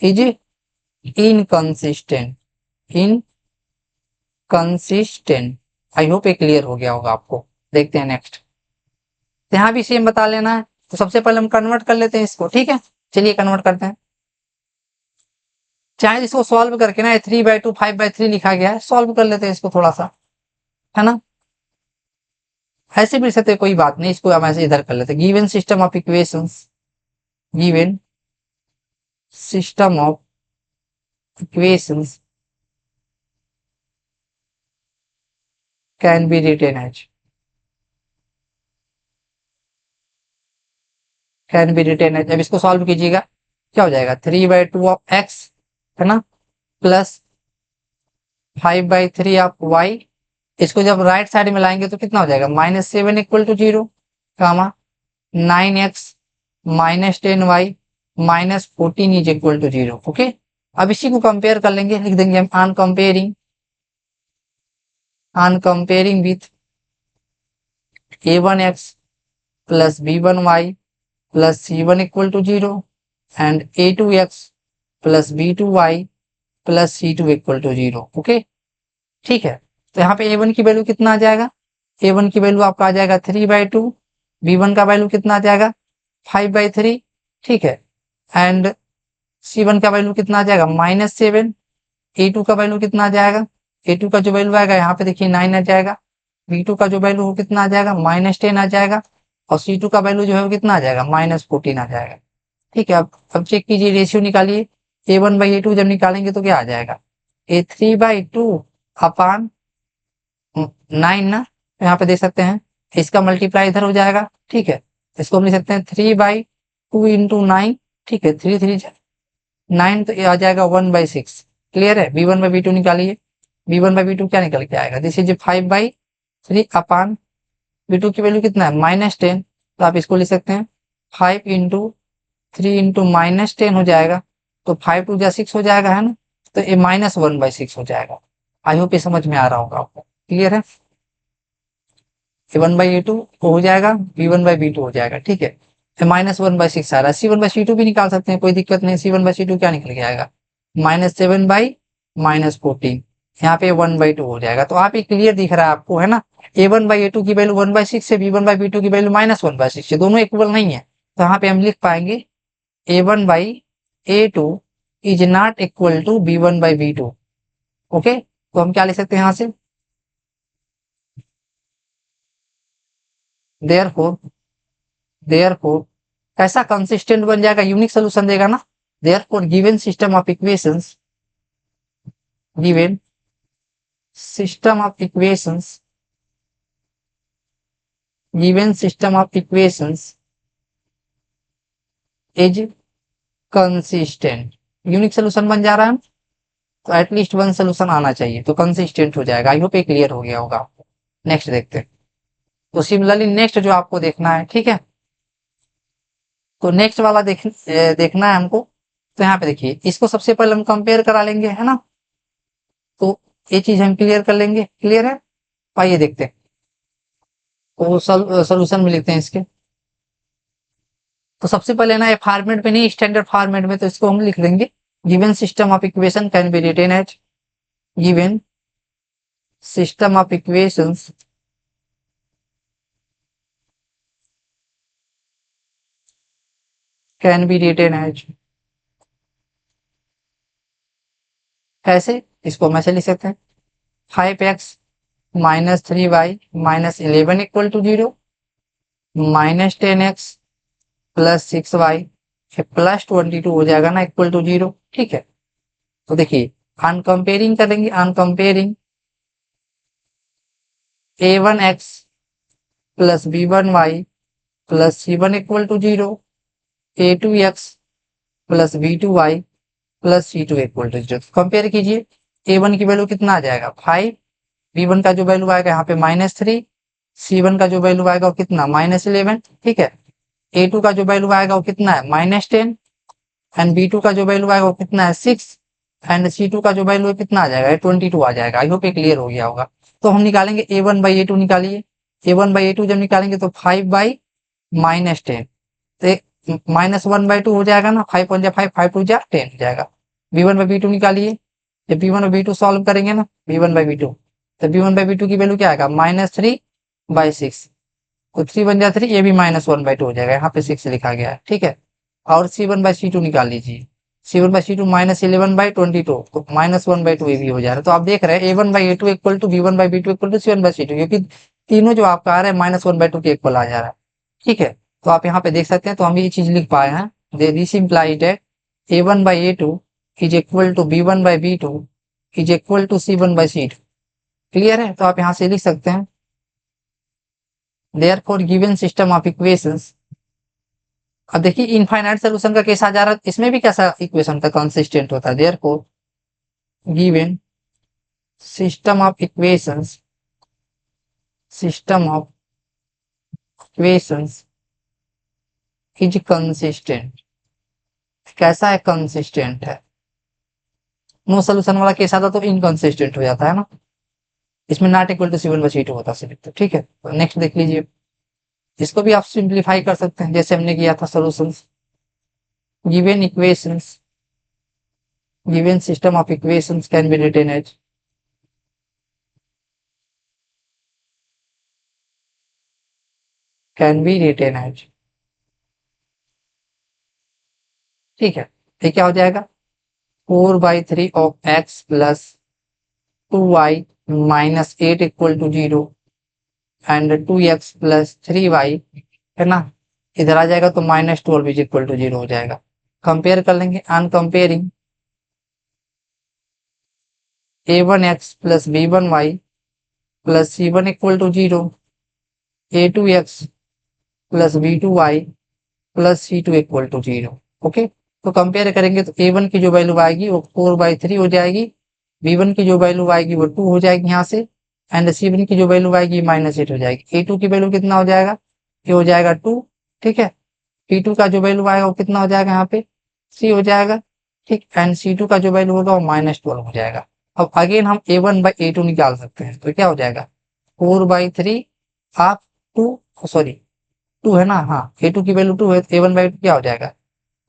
is inconsistent, inconsistent. I hope ये clear हो गया होगा आपको। देखते हैं नेक्स्ट, यहाँ भी सेम बता लेना है। तो सबसे पहले हम कन्वर्ट कर लेते हैं इसको, ठीक है। चलिए कन्वर्ट करते हैं। चाहे इसको सॉल्व करके ना 3/2 5/3 लिखा गया है, सॉल्व कर लेते हैं इसको थोड़ा सा, है ना। ऐसे भी सकते, कोई बात नहीं, इसको हम ऐसे इधर कर लेते हैं। Given system of equations, given system of equations can be written as, can be written as. अब इसको सॉल्व कीजिएगा, क्या हो जाएगा 3/2 ऑफ एक्स, है ना, प्लस 5/3 ऑफ वाई। इसको जब राइट साइड में लाएंगे तो कितना हो जाएगा -7 equal to 0, comma 9x -10y -14 is equal to 0। Okay, अब इसी को कंपेयर कर लेंगे, लिख देंगे हम on comparing with a1x plus b1y plus c1 equal to 0 and a2x plus b2y plus c2 equal to 0। Okay, ठीक है। तो यहाँ पे a1 की वैल्यू कितना आ जाएगा, a1 की वैल्यू आपका आ जाएगा 3/2, b1 का वैल्यू कितना आ जाएगा 5/3, ठीक है, एंड c1 का वैल्यू कितना आ जाएगा -7, a2 का वैल्यू कितना आ जाएगा, a2 का जो वैल्यू आएगा यहाँ पे देखिए 9 आ जाएगा, b2 का जो वैल्यू कितना आ जाएगा -10 आ जाएगा, और c2 का वैल्यू जो है वो कितना आ जाएगा -14 आ जाएगा। ठीक है, अब चेक कीजिए, रेशियो निकालिए। a1 बाई a2 जब निकालेंगे तो क्या आ जाएगा, a3/2 अपान 9 ना, तो यहाँ पे देख सकते हैं इसका मल्टीप्लाई इधर हो जाएगा, ठीक है। इसको हम लिख सकते हैं 3/2 इंटू 9, ठीक है। 3 3 9, तो ये आ जाएगा 1/6। क्लियर है। b1/b2 निकालिए। b1/b2 क्या निकल के आएगा, दिस इज 5/3 अपान b2 की वैल्यू कितना है -10, तो आप इसको लिख सकते हैं 5 इंटू 3 इंटू -10 हो जाएगा, तो 5 2 जा 6 हो जाएगा, है ना। तो ये -1/6 हो जाएगा। आई होप ये समझ में आ रहा होगा आपको। क्लियर है। a1/a2 हो जाएगा, b1/b2 हो जाएगा, ठीक है। -1/6 आ रहा है, c1/c2 भी निकाल सकते हैं, कोई दिक्कत नहीं। c1/c2 क्या निकल के आएगा, -7/-14, यहाँ पे 1/2 हो जाएगा। तो आप ये क्लियर दिख रहा है आपको, है ना। a1/a2 की वैल्यू 1/6 है, b1/b2 की वैल्यू -1/6 है, दोनों इक्वल नहीं है। तो यहाँ पे हम लिख पाएंगे a1/a2 is not equal to b1/b2। Okay, तो हम क्या लिख सकते हैं यहाँ से, देयरफॉर देयरफॉर कैसा कंसिस्टेंट बन जाएगा, यूनिक सोल्यूशन देगा ना। Therefore given system of equations given system of equations is consistent. Unique solution बन जा रहा है, तो एटलीस्ट वन सोल्यूशन आना चाहिए, तो कंसिस्टेंट हो जाएगा। आई होप ये क्लियर हो गया होगा आपको। नेक्स्ट देखते हैं। तो सिमिलरली नेक्स्ट जो आपको देखना है, ठीक है, तो नेक्स्ट वाला देखना है हमको। तो यहाँ पे देखिए, इसको सबसे पहले हम कंपेयर करा लेंगे, है ना। तो ये चीज हम क्लियर कर लेंगे। क्लियर है। आइए देखते हैं। तो सोल्यूशन में लिखते हैं इसके। तो सबसे पहले ना, ये फॉर्मेट में नहीं, स्टैंडर्ड फॉर्मेट में, तो इसको हम लिख देंगे given system of equation can be written as given system of equations can be written as. कैसे, इसको हम ऐसे लिख सकते हैं 5x -3y -11 equal to 0, -10x +6y +22 हो जाएगा ना, इक्वल टू 0, ठीक है। तो देखिए, अन कंपेयरिंग करेंगे, अन comparing a1x +b1y +c1 equal to 0, a2x +b2y +c2 equal to 0। Compare कीजिए, a1 की वैल्यू कितना आ जाएगा 5, b1 का जो वैल्यू आएगा यहाँ पे -3, c1 का जो वैल्यू आएगा वो कितना -11, ठीक है। a2 का जो वैल्यू आएगा वो कितना है -10, एंड b2 का जो वैल्यू आएगा वो कितना है 6, एंड c2 का जो वैल्यू है कितना आ जाएगा 22 आ जाएगा। आई होप ये क्लियर हो गया होगा। तो हम निकालेंगे a1/a2 निकालिए। a1/a2 जब निकालेंगे तो 5/-10, तो -1/2 हो जाएगा ना, 5 1 5 5 2 10 हो जाएगा। b1/b2 निकालिए। जब b1/b2 सॉल्व करेंगे ना, b1/b2, तो b1/b2 की वैल्यू क्या आएगा -3/6, तो 3 1 3, ये भी -1/2 हो जाएगा, यहाँ पे 6 लिखा गया है, ठीक है। और c1/c2 निकाल लीजिए। c1/c2 -11/22, तो -1/2 ये भी हो जा रहा है। तो आप देख रहे हैं a1/a2 equal to b1/b2 equal to c1/c2, क्योंकि तीनों जो आपका आ रहा है -1/2 के इक्वल आ जा रहा है, ठीक है। तो आप यहाँ पे देख सकते हैं, तो हम ये चीज लिख पाए हैं, दिस इम्प्लाइड है a1/a2 is equal to b1/b2 is equal to c1/c2। Clear है। तो आप यहाँ से लिख सकते हैं therefore given system of equations. अब देखिए, इनफाइनाइट सोल्यूशन का केस आ जा रहा है, इसमें भी कैसा इक्वेशन का कंसिस्टेंट होता है, therefore given system of equations is consistent. कैसा है, कंसिस्टेंट है। नो सोल्यूशन वाला केस आता तो इनकंसिस्टेंट हो जाता है ना, इसमें नॉट इक्वल टू c1/c2 होता सिर्फ, तो ठीक है। तो नेक्स्ट देख लीजिए, इसको भी आप सिंप्लीफाई कर सकते हैं जैसे हमने किया था solutions. Given equations given system of equations can be written as ठीक है। ये क्या हो जाएगा 4/3 of x plus 2y -8 equal to 0 and 2x plus 3y, है ना। इधर आ जाएगा तो -12 इज इक्वल टू 0 हो जाएगा। कंपेयर कर लेंगे, अन comparing a1x plus b1y plus C1 equal to 0, A2x plus B2y plus C2 equal to 0। Okay, तो कंपेयर करेंगे तो A1 की जो वैल्यू आएगी वो 4/3 हो जाएगी, B1 की जो वैल्यू आएगी वो 2 हो जाएगी यहाँ से, एंड C1 की जो वैल्यू आएगी -8 हो जाएगी। A2 की वैल्यू कितना हो जाएगा, ये हो जाएगा 2, ठीक है। P2 का जो वैल्यू आएगा वो कितना हो जाएगा यहाँ पे 3 हो जाएगा, ठीक, एंड C2 का जो वैल्यू होगा वो -12 हो जाएगा। अब अगेन हम A1/A2 निकाल सकते हैं, तो क्या हो जाएगा 4/3 आप 2, सॉरी 2 है ना, हाँ A2 की वैल्यू 2 है, A1/2 क्या हो जाएगा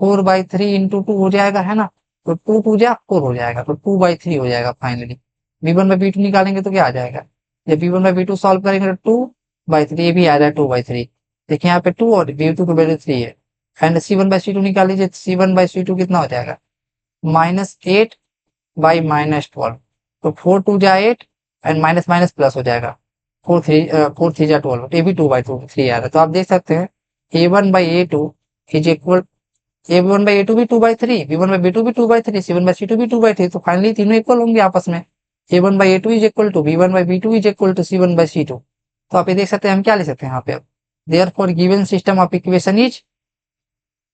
4/3 इंटू 2 हो जाएगा, है ना, तो 2 2 जा 4 हो जाएगा, तो 2/3 हो जाएगा फाइनली। V1/V2 निकालेंगे तो क्या आ जाएगा, जब V1/V2 सॉल्व करेंगे तो 2/3, ये भी आ जाएगा 2/3। देखिए यहाँ पे 2 और V2 की वैल्यू 3 है, एंड C1/C2 निकाल लीजिए, C1/C2 कितना हो जाएगा -8/-12, तो 4 2 जा 8 एंड माइनस माइनस प्लस हो जाएगा, 4 3 जा 12, ये भी 2/3 आ रहा है। तो आप देख सकते हैं A1/A2 इज इक्वल, A1/A2 भी 2/3, B1/B2 भी 2/3, C1/C2 भी 2/3, तो फाइनली तीनों इक्वल होंगे आपस में। A1/A2 is equal to B1/B2 is equal to C1/C2। तो आप ये देख सकते हैं, हम क्या ले सकते हैं यहाँ पे अब, therefore given system of equation is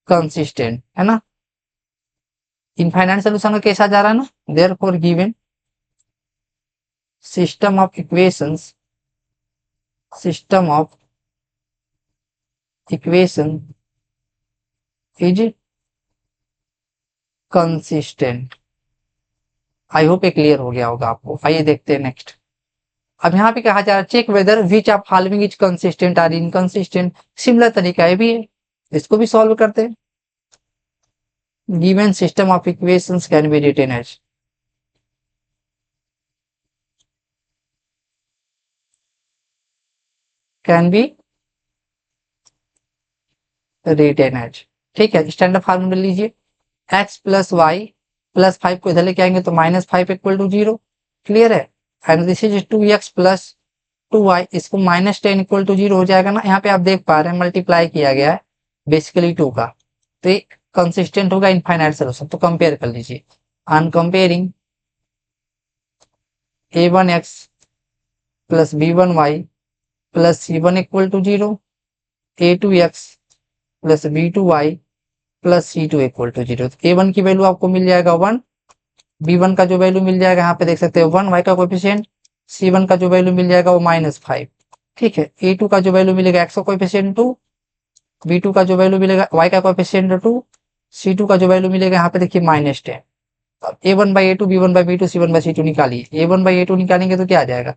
consistent, है ना। इनफाइनाइट सोल्यूशन का कैसा जा रहा है ना, therefore given system of equations, system of equation is consistent. I hope ये क्लियर हो गया होगा आपको। आइए देखते हैं नेक्स्ट। अब यहाँ पे कहा जा रहा है check whether which of following is consistent और इनकंसिस्टेंट। सिमिलर तरीका है भी है, इसको भी सॉल्व करते हैं। Given system of equations can be written as, can be written as, ठीक है। स्टैंडर्ड फार्मूला लीजिए, x प्लस वाई प्लस 5 को इधर लेके आएंगे तो -5 इक्वल टू 0, क्लियर है। And this is 2x plus 2y, इसको -10 इक्वल टू 0 हो जाएगा ना। यहाँ पे आप देख पा रहे हैं मल्टीप्लाई किया गया है बेसिकली 2 का, तो ये कंसिस्टेंट होगा इनफाइनाइट सोल्यूशन। तो कंपेयर कर लीजिए, on comparing a1x plus b1y plus c1 equal to 0, a2x plus b2y plus c2 equal to 0। a1 की वैल्यू आपको मिल जाएगा 1, b1 का जो वैल्यू मिल जाएगा यहाँ पे देख सकते हैं 1, y का कोएफिशिएंट, c1 का जो वैल्यू मिल जाएगा वो -5, ठीक है। a2 का जो वैल्यू मिलेगा x का कोएफिशिएंट 2, b2 का जो वैल्यू मिलेगा y का कोएफिशिएंट 2, c2 का जो वैल्यू मिलेगा यहाँ पे देखिए -10। अब a1/a2 b1/b2 c1/c2 निकालिए, a1/a2 निकालेंगे तो क्या आ जाएगा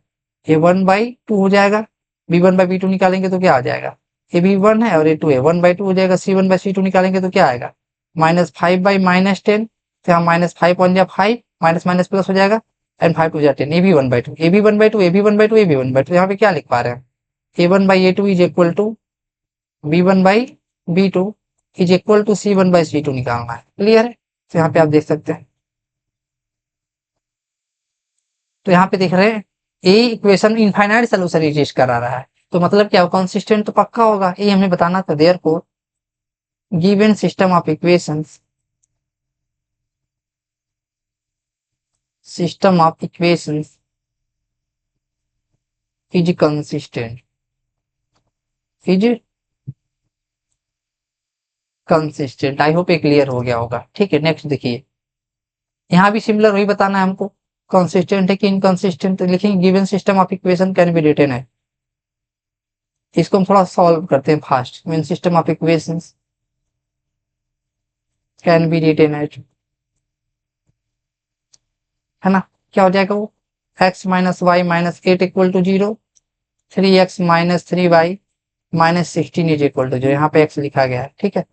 a1/2 हो जाएगा, b1/b2 निकालेंगे तो क्या आ जाएगा ये भी 1 है और ये 2 है, 1/2 हो जाएगा। c1/c2 निकालेंगे तो क्या आएगा -5/-10, तो यहाँ -5 1 जा 5, माइनस माइनस प्लस हो जाएगा, एंड 5 2 जा 10, ये भी 1/2, ये भी 1/2, ये भी 1/2, ये भी 1/2। यहाँ पे क्या लिख पा रहे हैं a1/a2 is equal to b1/b2 is equal to c1/c2 निकालना है, क्लियर है। तो यहाँ पे आप देख सकते हैं, तो यहाँ पे देख रहे हैं ए इक्वेशन इनफाइनाइट सोल्यूशन एग्जिस्ट करा रहा है, तो मतलब क्या कंसिस्टेंट तो पक्का होगा, ये हमें बताना था। Therefore given system of equations, system of equations is consistent, is consistent. I hope ये क्लियर हो गया होगा, ठीक है। नेक्स्ट देखिए, यहाँ भी सिमिलर वही बताना है हमको, कंसिस्टेंट है कि इनकंसिस्टेंट लिखेंगे। Given system of equation can be written है, इसको हम थोड़ा सॉल्व करते हैं fast. Given system of equations can be written as, है ना, क्या हो जाएगा वो x minus y minus 8 equal to 0, 3x minus 3y minus 16 is equal to 0, यहाँ पे x लिखा गया है, ठीक है।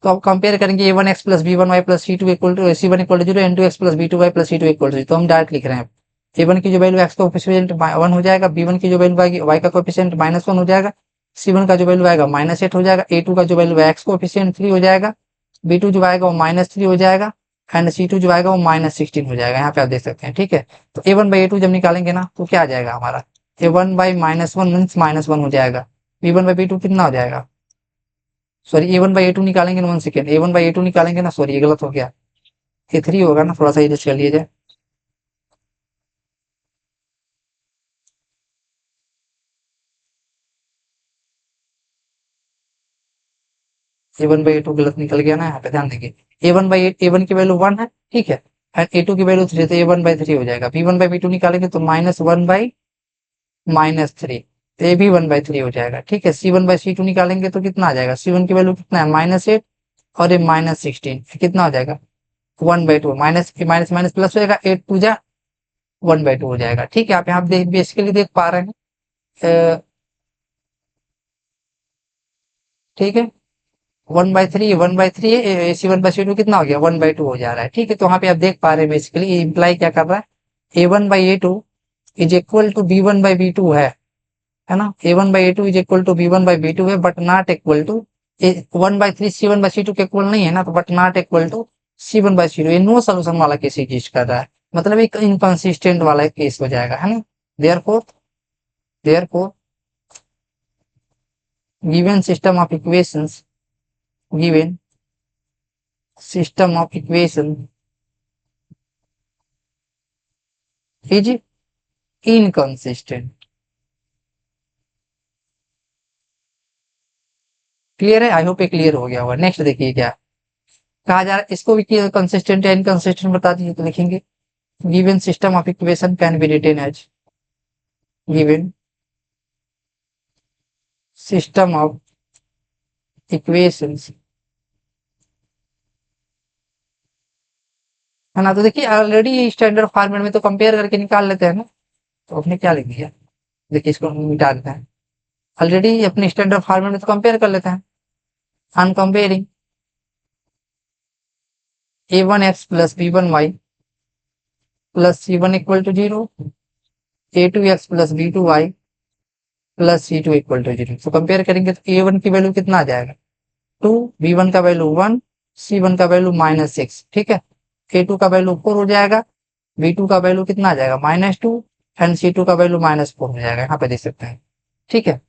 तो अब कंपेयर करेंगे a1x plus b1y plus c2 equal to c1 equal to 0, n2x plus b2y plus c2 equal to 0। तो हम डायरेक्ट लिख रहे हैं a1 की जो वैल्यू x का कोएफिशिएंट 1 हो जाएगा, b1 की जो वैल्यू आएगी y का कोएफिशिएंट -1 हो जाएगा, c1 का जो वैल्यू आएगा -8 हो जाएगा, a2 का जो वैल्यू x कोएफिशिएंट 3 हो जाएगा, b2 जो आएगा वो -3 हो जाएगा, एंड c2 जो आएगा वो -16 हो जाएगा। यहाँ पे आप देख सकते हैं, ठीक है। तो a1/a2 जब निकालेंगे ना तो क्या आ जाएगा हमारा a1/-1 मीन्स -1 हो जाएगा, b1/b2 कितना हो जाएगा, सॉरी a1/a2 निकालेंगे ना, 1 सेकेंड, a1/a2 निकालेंगे ना, सॉरी ये गलत हो गया, ये 3 होगा ना, थोड़ा सा एडजस्ट कर लीजिए। A1/A2 गलत निकल गया ना, यहाँ पे ध्यान देंगे। A1 की वैल्यू 1 है, ठीक है, एंड A2 की वैल्यू 3, तो A1/3 हो जाएगा। B1/B2 निकालेंगे तो -1/-3, तो ये भी 1/3 हो जाएगा, ठीक है। C1/C2 निकालेंगे तो कितना आ जाएगा, C1 की वैल्यू कितना है -8 और ये -16, कितना हो जाएगा 1/2, माइनस माइनस माइनस प्लस हो जाएगा, 8 टू जा 1/2 हो जाएगा, ठीक है। आप यहाँ देख बेसिकली देख पा रहे हैं, ठीक है। 1/3 1/3 AC1/C2 कितना हो गया 1/2 हो जा रहा है, ठीक है। तो वहां पे आप देख पा रहे हैं बेसिकली ये इंप्लाई क्या कर रहा है, A1/A2 is equal to B1/B2 है ना। A1/A2 is equal to B1/B2 है, but not equal to 1/3 C1/C2 के इक्वल नहीं है ना, तो but not equal to C1/C2, ये नो सोल्यूशन वाला केस एग्जिस्ट कर रहा है, मतलब एक इनकंसिस्टेंट वाला केस हो जाएगा, है ना। Therefore therefore given system of equations given system of equation is inconsistent. Clear है, आई होप ये क्लियर हो गया होगा। नेक्स्ट देखिए क्या कहा जा रहा है, इसको भी कंसिस्टेंट या इनकंसिस्टेंट बता दीजिए, तो लिखेंगे given system of equation can be written as given system of equations, है ना। तो देखिए ऑलरेडी स्टैंडर्ड फॉर्मेट में तो कंपेयर करके निकाल लेते हैं ना, तो अपने क्या लिख दिया, देखिए इसको मिटा देते हैं। ऑलरेडी अपने स्टैंडर्ड फॉर्मेट में तो कंपेयर कर लेते हैं। I am comparing A1x plus B1y plus C1 equal to 0, A2x plus B2y plus C2 equal to 0। तो कंपेयर करेंगे तो A1 की वैल्यू कितना आ जाएगा 2, B1 का वैल्यू 1, C1 का वैल्यू -6, ठीक है। A2 का वैल्यू 4 हो जाएगा, B2 का वैल्यू कितना आ जाएगा -2 एंड C2 का वैल्यू -4 हो जाएगा, यहाँ पे देख सकते हैं, ठीक है।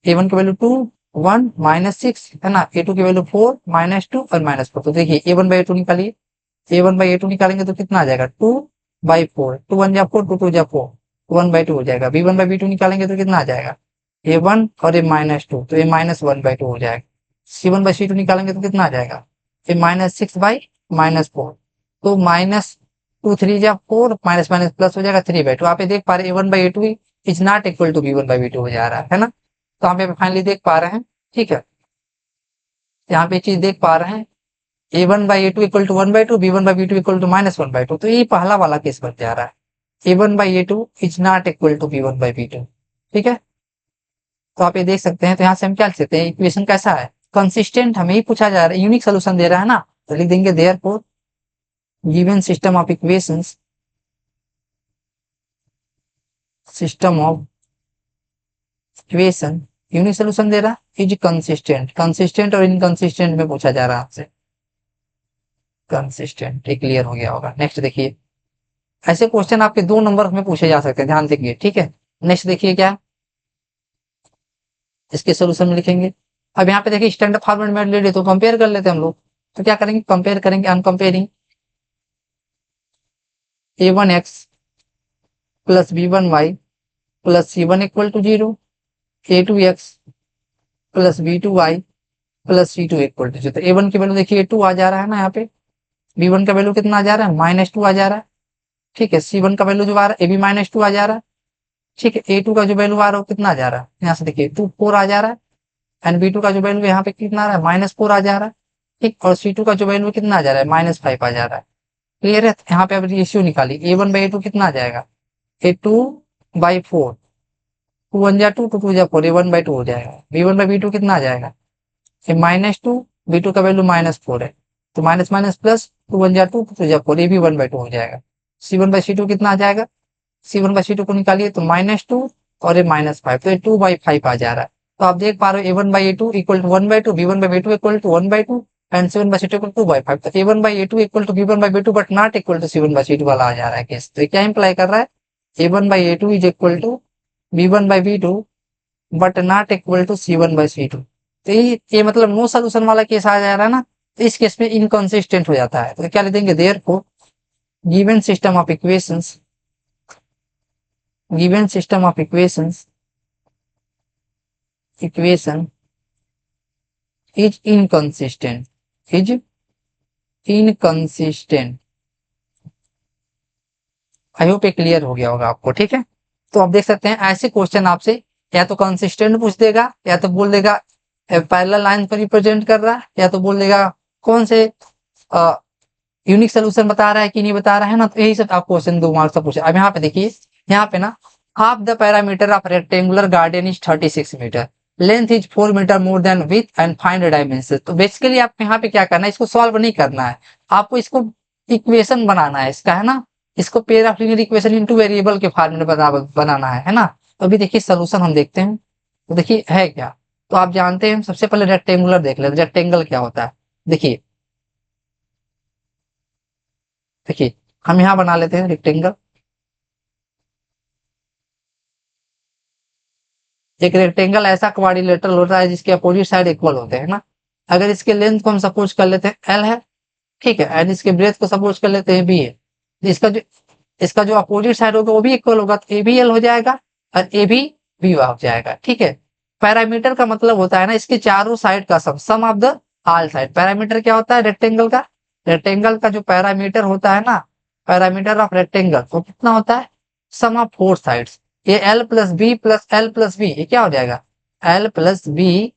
A1 की वैल्यू 2, 1, -6 है ना, A2 की वैल्यू 4, -2 और -4। तो देखिए A1/A2 निकालिए, A1/A2 निकालेंगे तो कितना आ जाएगा 2/4, 2 1 जा 4, 2 2 जा 4, 1/2 हो जाएगा। B1/B2 निकालेंगे तो कितना आ जाएगा A1 और ये -2, तो ये -1/2 हो जाएगा। C1/C2 निकालेंगे तो कितना आ जाएगा ये -6/-4, तो -2 3 जा 4, माइनस माइनस प्लस हो जाएगा 3/2। आप ये देख पा रहे हैं A1/A2 is not equal to B1/B2 हो जा रहा है ना। तो यहाँ पे फाइनली देख पा रहे हैं, ठीक है, यहाँ पे चीज देख पा रहे हैं A1/A2 equal to 1/2, B1/B2 equal to -1/2, तो ये पहला वाला केस बन जा रहा है A1/A2 is not equal to B1/B2, ठीक है। तो आप ये देख सकते हैं, तो यहाँ से हम क्या लिख सकते हैं, इक्वेशन कैसा है कंसिस्टेंट, हमें ही पूछा जा रहा है, यूनिक सोल्यूशन दे रहा है ना, तो लिख देंगे therefore given system of equation unique solution दे रहा है इज कंसिस्टेंट। कंसिस्टेंट और इनकंसिस्टेंट में पूछा जा रहा है आपसे, कंसिस्टेंट, ये क्लियर हो गया होगा। नेक्स्ट देखिए, ऐसे क्वेश्चन आपके 2 नंबर में पूछे जा सकते हैं, ध्यान देखिए, ठीक है। नेक्स्ट देखिए क्या इसके सोल्यूशन में लिखेंगे। अब यहाँ पे देखिए स्टैंडर्ड फॉर्मेट में ले तो कंपेयर कर लेते हैं हम लोग, तो क्या करेंगे कंपेयर करेंगे, I am comparing A1x plus B1y plus C1 equal to 0, A2x plus B2y plus C2 equal to 0। तो A1 की वैल्यू देखिए 2 आ जा रहा है ना, यहाँ पे B1 का वैल्यू कितना आ जा रहा है -2 आ जा रहा है, ठीक है। C1 का वैल्यू जो आ रहा है ये भी -2 आ जा रहा है, ठीक है। A2 का जो वैल्यू आ रहा है वो कितना आ जा रहा है, यहाँ से देखिए 2 4 आ जा रहा है, एंड B2 का जो वैल्यू यहाँ पे कितना आ रहा है -4 आ जा रहा है, ठीक। और C2 का जो वैल्यू कितना आ जा रहा है -5 आ जा रहा है, क्लियर है। यहाँ पे अब रेशियो निकालिए A1/A2 कितना आ जाएगा A2/4, 2 1 जा 2, 2 2 जा 4, ये 1/2 हो जाएगा। B1/B2 कितना आ जाएगा ये -2, B2 का वैल्यू -4 है, तो माइनस माइनस प्लस 2 1 जा 2, 2 2 जा 4, ये भी 1/2 हो जाएगा। C1/C2 कितना आ जाएगा, C1/C2 को निकालिए तो -2 और ये -5, तो ये 2/5 आ जा रहा है। तो आप देख पा रहे हो A1/A2 equal to 1/2, B1/B2 equal to 1/2 and C1/C2 equal to 2/5। तो A1/A2 equal to B1/B2 but not equal to C1/C2 वाला आ जा रहा है केस। तो ये क्या इंप्लाई कर रहा है A1/A2 is equal to B1/B2 but not equal to C1/C2। तो ये मतलब नो सोल्यूशन वाला केस आ जा रहा है ना, तो इस केस में इनकंसिस्टेंट हो जाता है। तो क्या लिख देंगे therefore given system of equations given system of equation is inconsistent, is inconsistent. I hope ये क्लियर हो गया होगा आपको, ठीक है। तो आप देख सकते हैं ऐसे क्वेश्चन आपसे या तो कंसिस्टेंट पूछ देगा, या तो बोल देगा पैरेलल लाइन पर रिप्रेजेंट कर रहा है, या तो बोल देगा कौन से यूनिक सोल्यूशन बता रहा है कि नहीं बता रहा है ना। तो यही सब आप क्वेश्चन 2 मार्क्स का पूछे। अब यहाँ पे देखिए, यहाँ पे ना half the parameter of rectangular garden is 36 metre, length is 4 metre more than width and find dimension. तो बेसिकली आपको यहाँ पे क्या करना है, इसको सॉल्व नहीं करना है, आपको इसको इक्वेशन बनाना है इसका, है ना। इसको pair of linear equation in two variable के फॉर्म में बनाना है ना। तो अभी देखिए सोल्यूशन हम देखते हैं। तो देखिए है क्या, तो आप जानते हैं सबसे पहले रेक्टेंगुलर देख लेते, रेक्टेंगल क्या होता है। देखिए देखिए हम यहाँ बना लेते हैं रेक्टेंगल। एक रेक्टेंगल ऐसा क्वाड्रिलेटरल होता है जिसके अपोजिट साइड इक्वल होते हैं ना। अगर इसके लेंथ को हम सपोज कर लेते हैं एल है, ठीक है, एंड इसके ब्रेथ को सपोज कर लेते हैं बी है। तो इसका जो अपोजिट साइड होगा वो भी इक्वल होगा, तो ए बी एल हो जाएगा और ए बी बी हो जाएगा, ठीक है। पैरामीटर का मतलब होता है ना इसके चारों साइड का sum of the all side. Parameter क्या होता है रेक्टेंगल का, रेक्टेंगल का जो पैरामीटर होता है ना, पैरामीटर ऑफ रेक्टेंगल वो कितना होता है, सम ऑफ 4 साइड्स। ये L plus B plus L plus B, ये क्या हो जाएगा, एल प्लस बी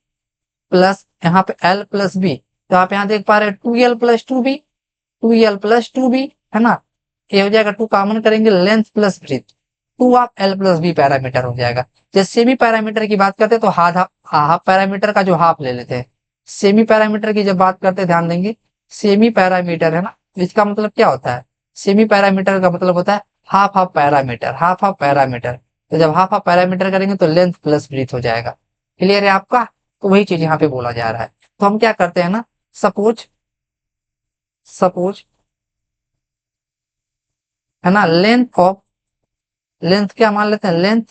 प्लस यहाँ पे एल प्लस बी। तो आप यहाँ देख पा रहे हैं 2l plus 2b, 2l plus 2b, है ना। ये हो जाएगा 2 कॉमन करेंगे, length plus breadth, 2 of L plus B parameter हो जाएगा। जब सेमी पैरामीटर की बात करते हैं तो हाफ पैरामीटर का जो हाफ ले लेते हैं। सेमी पैरामीटर की जब बात करते हैं ध्यान देंगे, सेमी पैरामीटर है ना, इसका मतलब क्या होता है, सेमी पैरामीटर का मतलब होता है half of parameter, half of parameter. तो जब हाफ ऑफ पैरामीटर करेंगे तो लेंथ प्लस ब्रेथ हो जाएगा। क्लियर है आपका, तो वही चीज यहाँ पे बोला जा रहा है। तो हम क्या करते हैं ना, सपोज सपोज है ना, लेंथ क्या मान लेते हैं, लेंथ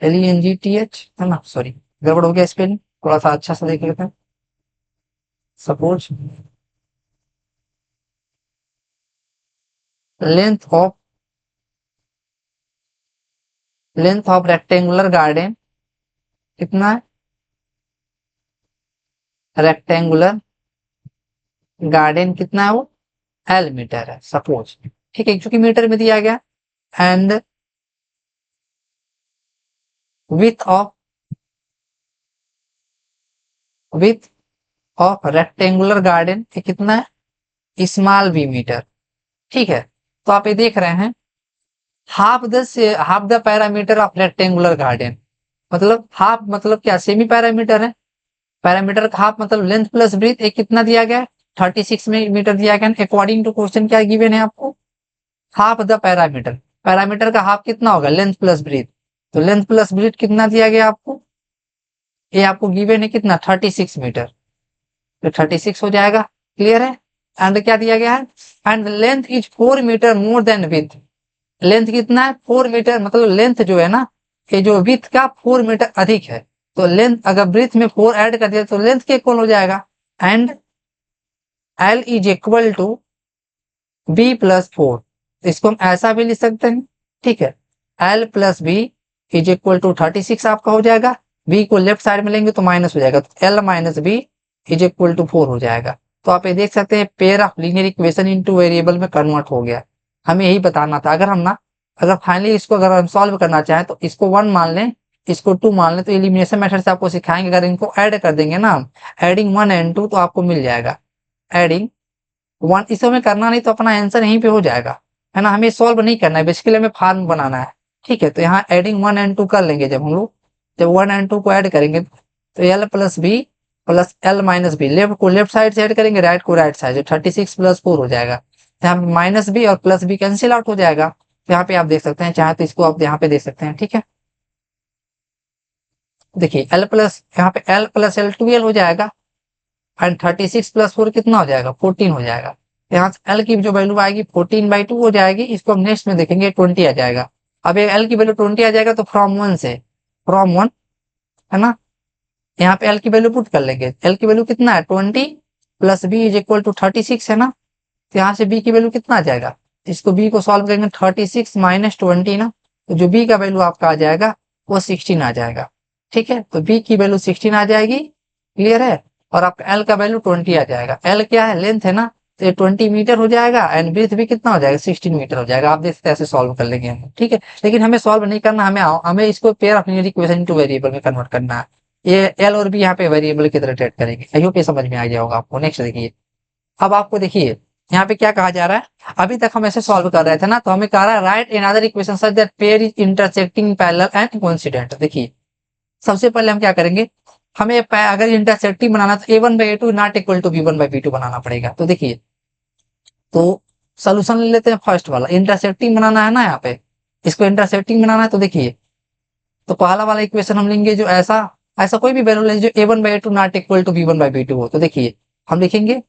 LENGTH है ना, सॉरी गड़बड़ हो गया स्पेलिंग, थोड़ा सा अच्छा से देख लेते हैं। Suppose length of rectangular garden कितना है, रेक्टेंगुलर गार्डन कितना है वो, L मीटर है सपोज, ठीक है, क्योंकि मीटर में दिया गया। And width of rectangular garden कितना है, स्मॉल बी मीटर, ठीक है। तो आप ये देख रहे हैं half the parameter of rectangular garden, मतलब हाफ मतलब क्या, सेमी पैरामीटर है। पैरामीटर का हाफ मतलब लेंथ प्लस ब्रेथ, एक कितना दिया गया है 36 मीटर दिया गया। अकॉर्डिंग टू क्वेश्चन क्या गिवन है आपको, हाफ द पैरामीटर, पैरामीटर का हाफ कितना होगा, लेंथ प्लस ब्रेथ। तो लेंथ प्लस ब्रेथ कितना दिया गया आपको, ये आपको गिवन है कितना 36 मीटर, तो 36 हो जाएगा। क्लियर है। एंड क्या दिया गया है, and length is 4 metre more than width, length कितना है 4 मीटर, मतलब लेंथ जो है ना, ये जो विथ का 4 मीटर अधिक है। तो लेंथ अगर ब्रेथ में 4 ऐड कर दिया तो लेंथ के इक्वल हो जाएगा। And L is equal to B plus 4, इसको हम ऐसा भी लिख सकते हैं, ठीक है। L plus B is equal to 36 आपका हो जाएगा, b को लेफ्ट साइड में लेंगे तो माइनस हो जाएगा, तो L minus B is equal to 4 हो जाएगा। तो आप ये देख सकते हैं pair of linear equation in two variable में कन्वर्ट हो गया। हमें यही बताना था। अगर फाइनली इसको अगर हम सॉल्व करना चाहें तो इसको 1 मान लें, इसको 2 मान लें, तो एलिमिनेशन मेथड से आपको सिखाएंगे। अगर इनको ऐड कर देंगे ना हम, एडिंग 1 एंड 2, तो आपको मिल जाएगा एडिंग 1। इसे हमें करना नहीं तो अपना आंसर यहीं पे हो जाएगा, है ना। हमें सॉल्व नहीं करना है, बेसिकली हमें फार्म बनाना है, ठीक है। तो यहाँ एडिंग 1 एंड 2 कर लेंगे जब हम लोग, जब 1 एंड 2 को ऐड करेंगे तो L plus B plus L minus B, left को लेफ्ट साइड से ऐड करेंगे, राइट को राइट साइड, 36 प्लस 4 हो जाएगा। यहाँ पे माइनस बी और प्लस बी कैंसिल आउट हो जाएगा। तो यहाँ पे आप देख सकते हैं, चाहे तो इसको आप यहाँ पे देख सकते हैं, ठीक है। देखिए L प्लस यहाँ पे L प्लस L 12 हो जाएगा, एंड 36 प्लस 4 कितना हो जाएगा 14 हो जाएगा। यहाँ से L की जो वैल्यू आएगी 14/2 हो जाएगी। इसको हम नेक्स्ट में देखेंगे 20 आ जाएगा। अब ये L की वैल्यू 20 आ जाएगा तो फ्रॉम 1 है ना, यहाँ पे L की वैल्यू पुट कर लेंगे। L की वैल्यू कितना है 20 plus B is equal to 36 है ना। तो यहाँ से B की वैल्यू कितना आ जाएगा, इसको B को सॉल्व करेंगे 36 माइनस 20 ना, तो जो B का वैल्यू आपका आ जाएगा वो 16 आ जाएगा, ठीक है। तो B की वैल्यू 16 आ जाएगी। क्लियर है। और आपका एल का वैल्यू 20 आ जाएगा। एल क्या है, लेंथ है ना, तो ये 20 मीटर हो जाएगा एंड ब्रीथ भी कितना हो जाएगा, 16 मीटर हो जाएगा। आप देख सकते हैं ऐसे सॉल्व कर लेंगे हम, ठीक है। लेकिन हमें सॉल्व नहीं करना, हमें इसको pair of linear equation two variable में कन्वर्ट करना है। ये एल और बी यहाँ पे वेरिएबल की तरह ट्रीट करेंगे। आई होप ये समझ में आ गया होगा आपको। नेक्स्ट देखिए, अब आपको देखिए यहाँ पे क्या कहा जा रहा है। अभी तक हम ऐसे सॉल्व कर रहे थे ना, तो हमें कह रहा है right another equation such that pair is intersecting parallel and coincident. देखिए सबसे पहले हम क्या करेंगे, हमें अगर इंटरसेक्टिंग बनाना तो a1/a2 not equal to b1/b2 बनाना पड़ेगा। तो देखिए, तो सोल्यूशन ले लेते हैं फर्स्ट वाला, इंटरसेक्टिंग बनाना है ना, यहाँ पे इसको इंटरसेक्टिंग बनाना है। तो देखिए, तो पहला वाला इक्वेशन हम लेंगे जो ऐसा ऐसा कोई भी वैल्यू ले जो a1/a2 not equal to b1/b2 हो। तो देखिए हम लिखेंगे,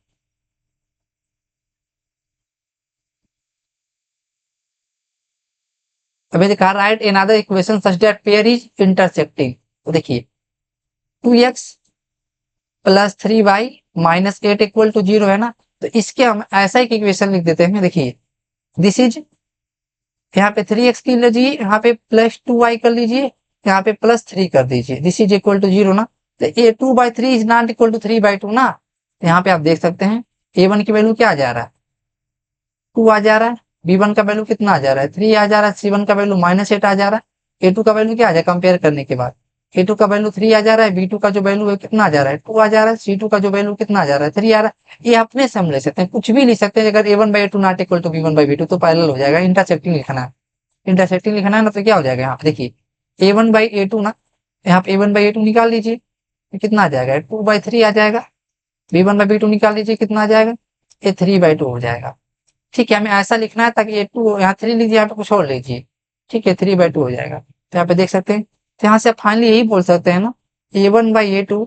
अभी दिखा right another equation such that pair is intersecting. तो देखिए 2x plus 3y minus 8 equal to 0 है ना, तो इसके हम ऐसा एक इक्वेशन लिख देते हैं। देखिए दिस इज, यहाँ पे 3x की लीजिए, यहाँ पे प्लस 2y कर लीजिए, यहाँ पे प्लस 3 कर दीजिए, दिस इज इक्वल टू 0 ना। तो ये 2/3 इज नॉट इक्वल टू 3/2 ना। तो यहाँ पे आप देख सकते हैं a1 की वैल्यू क्या आ जा रहा है, 2 आ जा रहा है। b1 का वैल्यू कितना आ जा रहा है, 3 आ जा रहा है। c1 का वैल्यू -8 आ जा रहा है। a2 का वैल्यू क्या आ जाए कंपेयर करने के बाद, a2 का वैल्यू 3 आ जा रहा है। b2 का जो वैल्यू है कितना आ जा रहा है, 2 आ जा रहा है। c2 का जो वैल्यू कितना आ जा रहा है, 3 आ रहा है। ये अपने से हम ले सकते हैं, कुछ भी लिख सकते हैं। अगर a1/a2 not equal to b1/b2 तो पैरेलल हो जाएगा। इंटरसेक्टिंग लिखना है, इंटरसेक्टिंग लिखना है ना, तो क्या हो जाएगा यहाँ पे देखिए a1/a2 ना, यहाँ पे a1/a2 निकाल लीजिए, कितना आ जाएगा, 2/3 आ जाएगा। b1/b2 निकाल लीजिए, कितना आ जाएगा, ये 3/2 हो जाएगा। ठीक है, हमें ऐसा लिखना है ताकि ये 2 यहाँ 3 लीजिए, यहाँ पे कुछ और लीजिए, ठीक है, 3/2 हो जाएगा। तो यहाँ पे देख सकते हैं, तो यहाँ से आप फाइनली यही बोल सकते हैं ना, a1/a2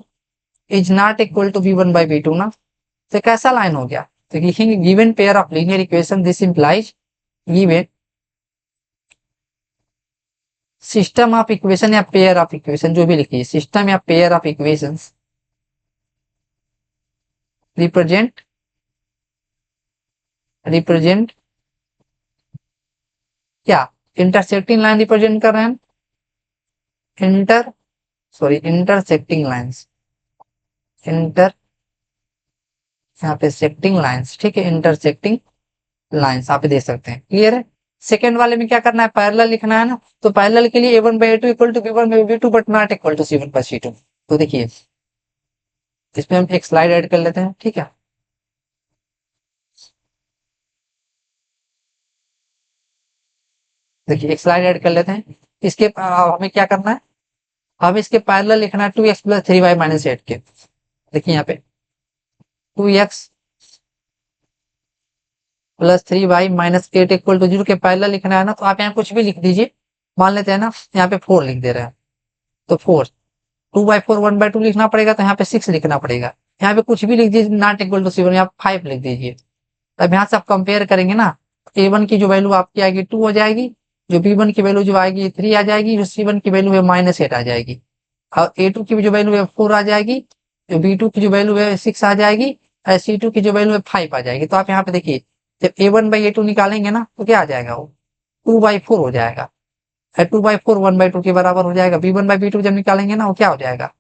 is not equal to b1/b2 ना। तो कैसा लाइन हो गया, तो लिखेंगे given pair of linear equation this implies given system of equation या पेयर ऑफ इक्वेशन, जो भी लिखिए, सिस्टम या pair of equations represent represent क्या, इंटरसेक्टिंग लाइन रिप्रेजेंट कर रहे हैं, inter sorry intersecting lines, inter यहाँ पे सेक्टिंग लाइंस, ठीक है, इंटरसेक्टिंग लाइंस आप दे सकते हैं। क्लियर है। सेकंड वाले में क्या करना है, पैरेलल लिखना है ना, तो पैरेलल के लिए a1/a2 equal to b1/b2 but not equal to c1/c2। तो देखिए इसमें हम एक स्लाइड ऐड कर लेते हैं, ठीक है। देखिए एक स्लाइड ऐड कर लेते हैं। इसके हमें क्या करना है, हम इसके पैरेलल लिखना है 2x प्लस 3y माइनस 8 के। देखिए यहाँ पे 2x plus 3y minus 8 equal to 0 के पैरेलल लिखना है ना, तो आप यहाँ कुछ भी लिख दीजिए। मान लेते हैं ना, यहाँ पे 4 लिख दे रहे हैं, तो 4 2/4 1/2 लिखना पड़ेगा, तो यहाँ पे 6 लिखना पड़ेगा। यहाँ पे कुछ भी लिख दीजिए, नॉट इक्वल टू 7, यहाँ 5 लिख दीजिए। तब यहाँ से आप कंपेयर करेंगे ना, a1 की जो वैल्यू आपकी आएगी 2 हो जाएगी, जो b1 की वैल्यू जो आएगी 3 आ जाएगी, जो c1 की वैल्यू है -8 आ जाएगी, और a2 की जो वैल्यू है 4 आ जाएगी, जो b2 की जो वैल्यू है 6 आ जाएगी, और c2 की जो वैल्यू है 5 आ जाएगी। तो आप यहाँ पे देखिए जब a1/a2 निकालेंगे ना, तो क्या आ जाएगा, वो 2/4 हो जाएगा। 2/4 1/2 के बराबर हो जाएगा। b1/b2 जब निकालेंगे ना, वो क्या हो जाएगा,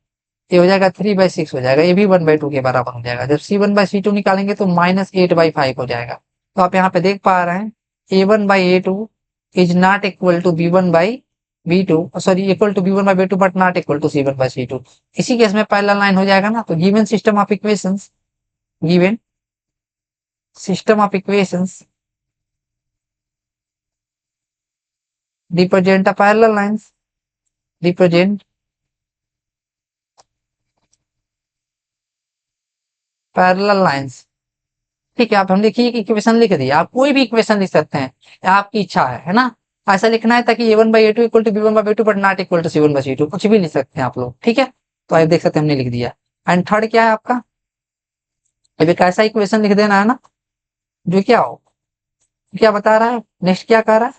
ये हो जाएगा 3/6 हो जाएगा। ये भी 1/2 के बराबर हो जाएगा। जब c1/c2 निकालेंगे तो -8/5 हो जाएगा। तो आप यहाँ पे देख पा रहे हैं a1/a2 is not equal to b1/b2, sorry equal to b1/b2 but not equal to c1/c2। इसी केस में पैरेलल लाइन हो जाएगा ना। तो given system of equations, given system of equations represent a parallel lines, represent parallel lines. ठीक है, आप हम देखिए कि इक्वेशन लिख दिए, आप कोई भी इक्वेशन लिख सकते हैं, आपकी इच्छा है ना। ऐसा लिखना है ताकि a1/a2 equal to b1/b2 but not equal to c1/c2, कुछ भी लिख सकते हैं आप लोग, ठीक है। तो आप देख सकते हैं हमने लिख दिया। एंड थर्ड क्या है आपका, अब एक ऐसा इक्वेशन लिख देना है ना जो क्या हो, क्या बता रहा है, नेक्स्ट क्या कह रहा है,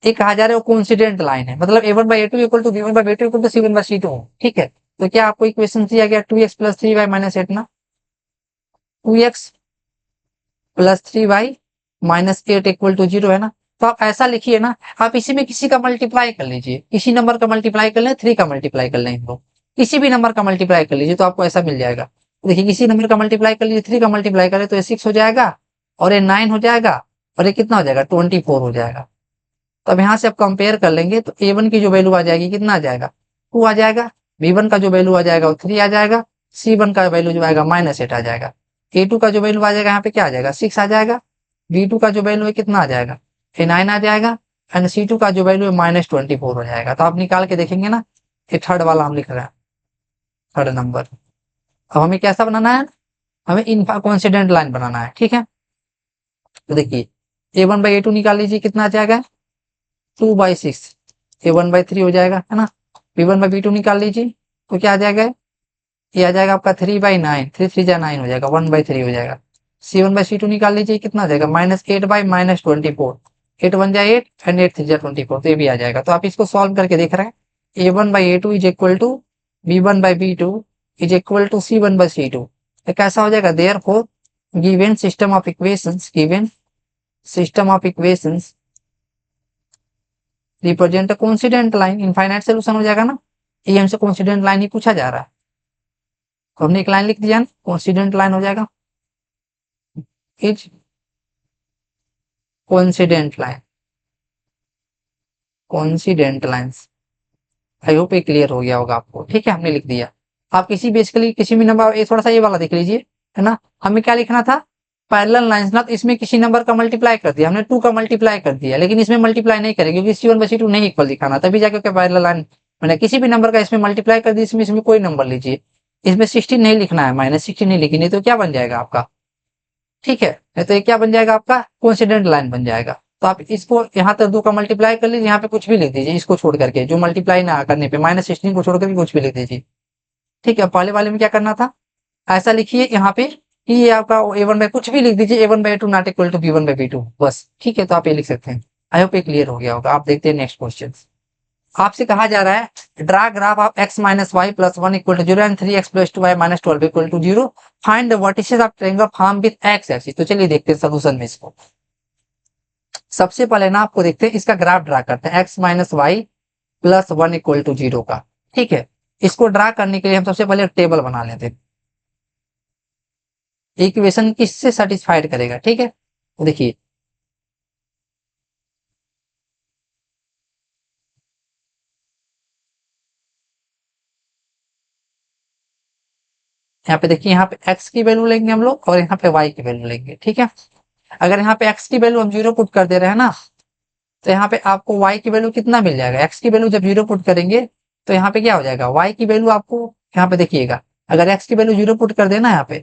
एक कहा जा रहा है कोइंसिडेंट लाइन है, मतलब a1/a2 equal to b1/b2 equal to c1/c2, ठीक है। तो क्या आपको इक्वेशन दिया गया 2x प्लस 3y माइनस 8 ना, 2x plus 3y minus 8 equal to 0 है ना। तो आप ऐसा लिखिए ना, आप इसी में किसी का मल्टीप्लाई कर लीजिए, इसी नंबर का मल्टीप्लाई कर लें, 3 का मल्टीप्लाई कर लें हम लोग, किसी भी नंबर का मल्टीप्लाई कर लीजिए तो आपको ऐसा मिल जाएगा। देखिए किसी नंबर का मल्टीप्लाई कर लीजिए, 3 का मल्टीप्लाई करें तो ये 6 हो जाएगा और ये 9 हो जाएगा और ये कितना हो जाएगा 24 हो जाएगा। तो अब यहाँ से आप कंपेयर कर लेंगे तो A1 की जो वैल्यू आ जाएगी कितना आ जाएगा 2 आ जाएगा, B1 का जो वैल्यू आ जाएगा वो 3 आ जाएगा, C1 का वैल्यू जो आएगा -8 आ जाएगा, A2 का जो वैल्यू आ जाएगा यहाँ पे क्या आ जाएगा 6 आ जाएगा, B2 का जो वैल्यू है कितना आ जाएगा 9 आ जाएगा एंड C2 का जो वैल्यू है -24 हो जाएगा। तो आप निकाल के देखेंगे ना, ये थर्ड वाला हम लिख रहे हैं, थर्ड नंबर। अब हमें कैसा बनाना है, हमें इनफा कोइंसिडेंट लाइन बनाना है, ठीक है। तो देखिए A1/A2 निकाल लीजिए कितना आ जाएगा 2/6, A1/3 हो जाएगा है ना। B1/B2 निकाल लीजिए तो क्या आ जाएगा, ये आ जाएगा आपका 3/9, 3 3 जा 9 हो जाएगा, 1/3 हो जाएगा। C1/C2 निकाल लीजिए कितना आ जाएगा -8/-24, 8 1 जा 8 एंड 8 3 जा 24, तो ये भी आ जाएगा। तो आप इसको सॉल्व करके देख रहे हैं A1/A2 is equal to B1/B2 is equal to C1/C2। कैसा हो जाएगा, therefore given system of equations, given system of equations represent coincident line, infinite solution हो जाएगा ना। ये हमसे कोइंसिडेंट लाइन ही पूछा जा रहा है, तो हमने एक लाइन लिख दिया ना, कोइंसिडेंट लाइन हो जाएगा is coincident line, coincident lines. I hope ये क्लियर हो गया होगा आपको, ठीक है। हमने लिख दिया। आप किसी बेसिकली किसी भी नंबर, ये थोड़ा सा ये वाला देख लीजिए है ना, हमें क्या लिखना था पैरेलल लाइंस ना, तो इसमें किसी नंबर का मल्टीप्लाई कर दिया हमने, 2 का मल्टीप्लाई कर दिया, लेकिन इसमें मल्टीप्लाई नहीं करेंगे क्योंकि C1/C2 नहीं इक्वल दिखाना, तभी जाके पैरेलल लाइन मैंने किसी भी नंबर का इसमें मल्टीप्लाई कर दी, इसमें कोई नंबर लीजिए, इसमें 16 नहीं लिखना है, -16 नहीं लिखी, नहीं तो क्या बन जाएगा आपका, ठीक है, नहीं तो ये क्या बन जाएगा आपका कोइंसिडेंट लाइन बन जाएगा। तो आप इसको यहाँ तक 2 का मल्टीप्लाई कर लीजिए, यहाँ पे कुछ भी लिख दीजिए, इसको छोड़ करके जो मल्टीप्लाई ना करने पे -16 को छोड़ करके कुछ भी लिख दीजिए, ठीक है। पहले वाले में क्या करना था, ऐसा लिखिए यहाँ पे कि ये आपका A1 बाय कुछ भी लिख दीजिए, A1/2 not equal to B1/B2 बस, ठीक है। तो आप ये लिख सकते हैं। आई होप ये क्लियर हो गया होगा। आप देखते हैं नेक्स्ट क्वेश्चन। आपसे कहा जा रहा है draw graph of x - y + 1 = 0 and 3x + 2y - 12 = 0, find the vertices of triangle form with x axis. तो चलिए देखते हैं सोल्यूशन में इसको। सबसे पहले ना आपको देखते हैं इसका ग्राफ ड्रा करते हैं, x - y + 1 = 0 का, ठीक है। इसको ड्रा करने के लिए हम सबसे पहले टेबल बना लेते हैं, इक्वेशन किससे सेटिस्फाइड करेगा, ठीक है। तो देखिए यहाँ पे देखिए, यहाँ पे x की वैल्यू लेंगे हम लोग और यहाँ पे y की वैल्यू लेंगे, ठीक है। अगर यहाँ पे x की वैल्यू हम 0 पुट कर दे रहे हैं ना, तो यहाँ पे आपको y की वैल्यू कितना मिल जाएगा, x की वैल्यू जब 0 पुट करेंगे तो यहाँ पे क्या हो जाएगा, y की वैल्यू आपको यहाँ पे देखिएगा, अगर x की वैल्यू 0 पुट कर देना यहाँ पे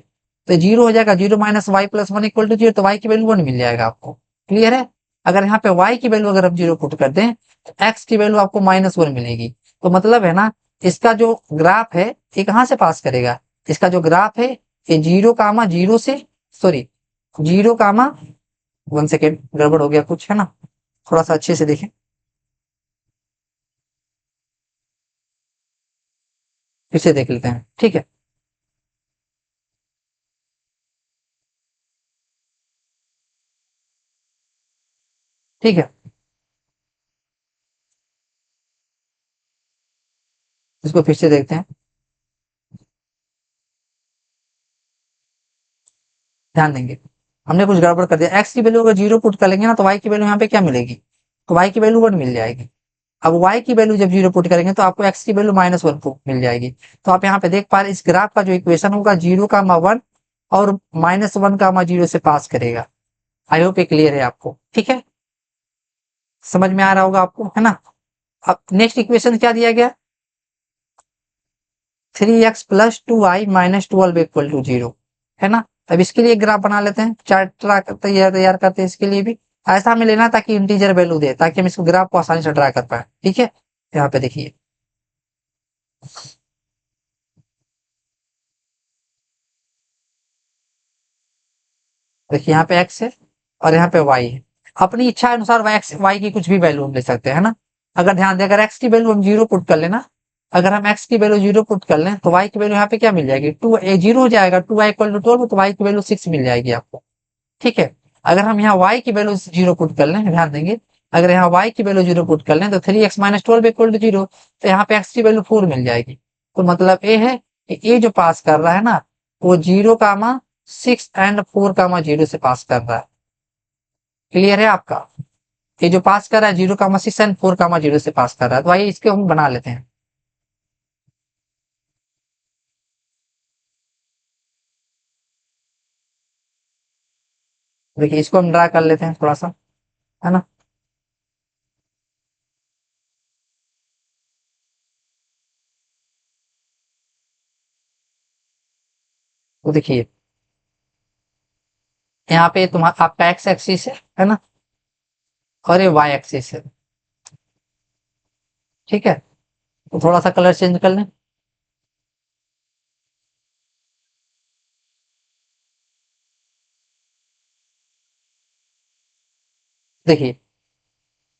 तो 0 हो जाएगा, 0 - y + 1 = 0, तो y की वैल्यू 1 मिल जाएगा आपको, क्लियर है। अगर यहाँ पे y की वैल्यू अगर हम 0 पुट कर दें तो x की वैल्यू आपको -1 मिलेगी। तो मतलब है ना, इसका जो ग्राफ है ये कहाँ से पास करेगा, इसका जो ग्राफ है ये 0, से सॉरी 0, 1 सेकेंड गड़बड़ हो गया कुछ है ना, थोड़ा सा अच्छे से देखें, फिर से देख लेते हैं, ठीक है। ठीक है, इसको फिर से देखते हैं, ध्यान देंगे। हमने कुछ गड़बड़ कर दिया, x की वैल्यू अगर 0 पुट कर लेंगे ना तो y की वैल्यू यहाँ पे क्या मिलेगी, तो y की वैल्यू 1 मिल जाएगी। अब y की वैल्यू जब 0 पुट करेंगे तो आपको x की वैल्यू -1 मिल जाएगी। तो आप यहाँ पे देख पा रहे इस ग्राफ का जो इक्वेशन होगा 0, 1 और -1, 0 से पास करेगा। आई होप ये क्लियर है आपको, ठीक है, समझ में आ रहा होगा आपको, है ना। अब नेक्स्ट इक्वेशन क्या दिया गया, 3x + 2y - 12 = 0, है ना। अब इसके लिए ग्राफ बना लेते हैं, चार्ट तैयार करते हैं इसके लिए भी। ऐसा हमें लेना ताकि इंटीजर वैल्यू दे, ताकि हम इसको ग्राफ को आसानी से ड्रा कर पाए, ठीक है। यहाँ पे देखिए देखिए यहाँ पे x है और यहाँ पे y है। अपनी इच्छा अनुसार y की कुछ भी वैल्यू हम ले सकते हैं ना। अगर ध्यान दें, अगर x की वैल्यू हम 0 पुट कर लेना, अगर हम x की वैल्यू 0 पुट कर लें तो y की वैल्यू यहाँ पे क्या मिल जाएगी, 0 हो जाएगा, 2y = 12, तो y की वैल्यू 6 मिल जाएगी आपको, ठीक है। अगर हम यहाँ y की वैल्यू 0 पुट कर लें, ध्यान देंगे, अगर यहाँ y की वैल्यू 0 पुट कर लें तो 3x - 12 = 0, तो यहाँ पे x की वैल्यू 4 मिल जाएगी। तो मतलब ये है कि ये जो पास कर रहा है ना वो 0,6 एंड 4,0 से पास कर रहा है। क्लियर है आपका? ये जो पास कर रहा है 0,6 एंड 4,0 से पास कर रहा है। तो आइए इसके हम बना लेते हैं। देखिए इसको हम ड्रा कर लेते हैं थोड़ा सा, है ना। तो देखिए यहाँ पे तुम्हारा आपका एक्स एक्सिस है ना, और ये वाई एक्सिस है। ठीक है, तो थोड़ा सा कलर चेंज कर लें। देखिए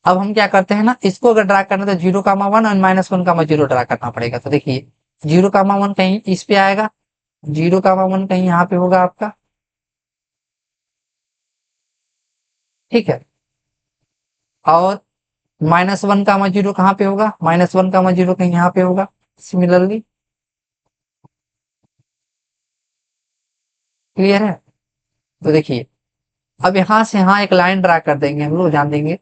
अब हम क्या करते हैं ना, इसको अगर ड्रा करना तो 0,1 और -1,0 ड्रा करना पड़ेगा। तो देखिए 0,1 कहीं इस पे आएगा, 0,1 कहीं यहाँ पे होगा आपका। ठीक है, और -1,0 कहाँ पे होगा, -1,0 कहीं यहाँ पे होगा सिमिलरली। क्लियर है? तो देखिए अब यहां से यहां एक लाइन ड्रा कर देंगे हम लोग, जान देंगे।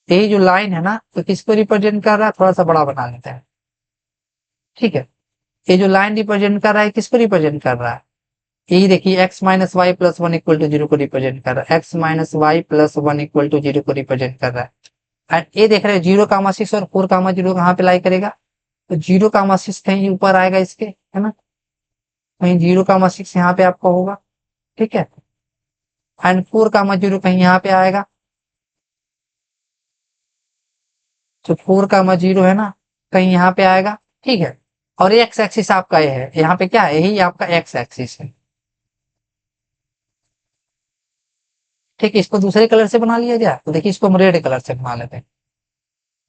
ये जो लाइन है ना तो किसको रिप्रेजेंट कर रहा है, थोड़ा सा बड़ा बना लेते हैं। ठीक है, ये जो लाइन रिप्रेजेंट कर रहा है किसको रिप्रेजेंट कर रहा है, यही देखिए x minus y plus one equal to zero को रिप्रेजेंट कर रहा है, x minus y plus one equal to zero को रिप्रेजेंट कर रहा है। एंड ये देख रहे हैं 0,6 और 4,0 कहाँ पे लाई करेगा, तो 0,6 कहीं ऊपर आएगा इसके, है ना, कहीं 0,6 यहाँ पे आपका होगा। ठीक है, एंड 4,0 कहीं यहाँ पे आएगा, तो 4,0 है ना कहीं यहाँ पे आएगा। ठीक है, और एक्स एक्सिस आपका ये है, यहाँ पे क्या है, यही आपका एक्स एक्सिस है। ठीक है, इसको दूसरे कलर से बना लिया जाए, तो देखिए इसको हम रेड कलर से बना लेते हैं।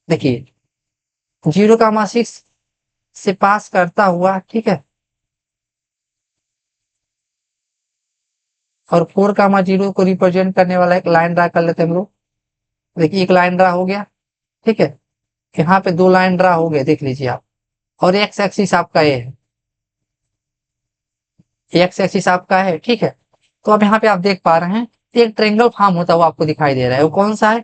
देखिए 0,6 से पास करता हुआ, ठीक है, और 4,0 को रिप्रेजेंट करने वाला एक लाइन ड्रा कर लेते हैं हम लोग। देखिए एक लाइन ड्रा हो गया। ठीक है, यहाँ पे दो लाइन ड्रा हो गए, देख लीजिए आप। और एक्स एक्सिस आपका ये है, एक्स एक्सिस आपका है। ठीक है, तो अब यहाँ पे आप देख पा रहे हैं एक ट्रेंगल फॉर्म होता हुआ आपको दिखाई दे रहा है, वो कौन सा है,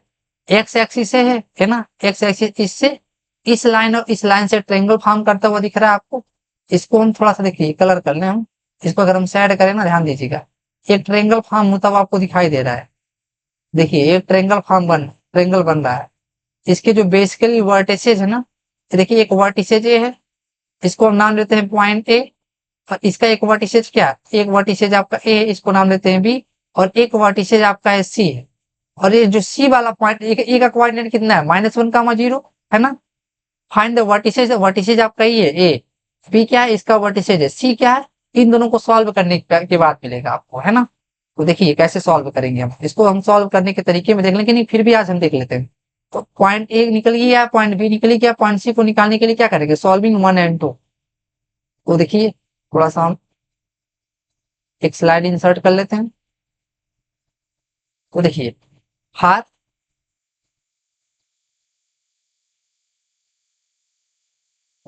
एक्स एक्सिस से है ना, एक्स एक्सिस इससे इस लाइन और इस लाइन से ट्रेंगल फॉर्म करता हुआ दिख रहा है आपको। इसको हम थोड़ा सा देखिए कलर कर लें हम, इसको अगर हम सेड करें ना, ध्यान दीजिएगा, एक ट्रेंगल फॉर्म होता हुआ आपको दिखाई दे रहा है। देखिए एक ट्रेंगल बन रहा है। इसके जो बेसिकली वर्टिसेज है ना, देखिए एक वर्टिसेज ए है, इसको हम नाम देते हैं पॉइंट ए। और इसका एक वर्टिसेज क्या है, एक वर्टिसेज आपका ए है, इसको नाम देते हैं बी। और एक वर्टिसेज आपका है सी है। और ये जो सी वाला पॉइंट, ए का कोऑर्डिनेट कितना है, -1,0 है ना। फाइंड द वर्टिसेज, वर्टिसेज आपका ये है ए, बी क्या है इसका वर्टिसेज है, सी क्या है। इन दोनों को सॉल्व करने के बाद मिलेगा आपको, है ना। तो देखिए कैसे सॉल्व करेंगे हम इसको, हम सॉल्व करने के तरीके में देख लेंगे, नहीं फिर भी आज हम देख लेते हैं। तो पॉइंट ए निकल गया, पॉइंट बी निकल गया, पॉइंट सी को निकालने के लिए क्या करेंगे, सॉल्विंग 1 एंड 2। तो देखिए थोड़ा सा हम एक स्लाइड इंसर्ट कर लेते हैं। तो देखिए हाथ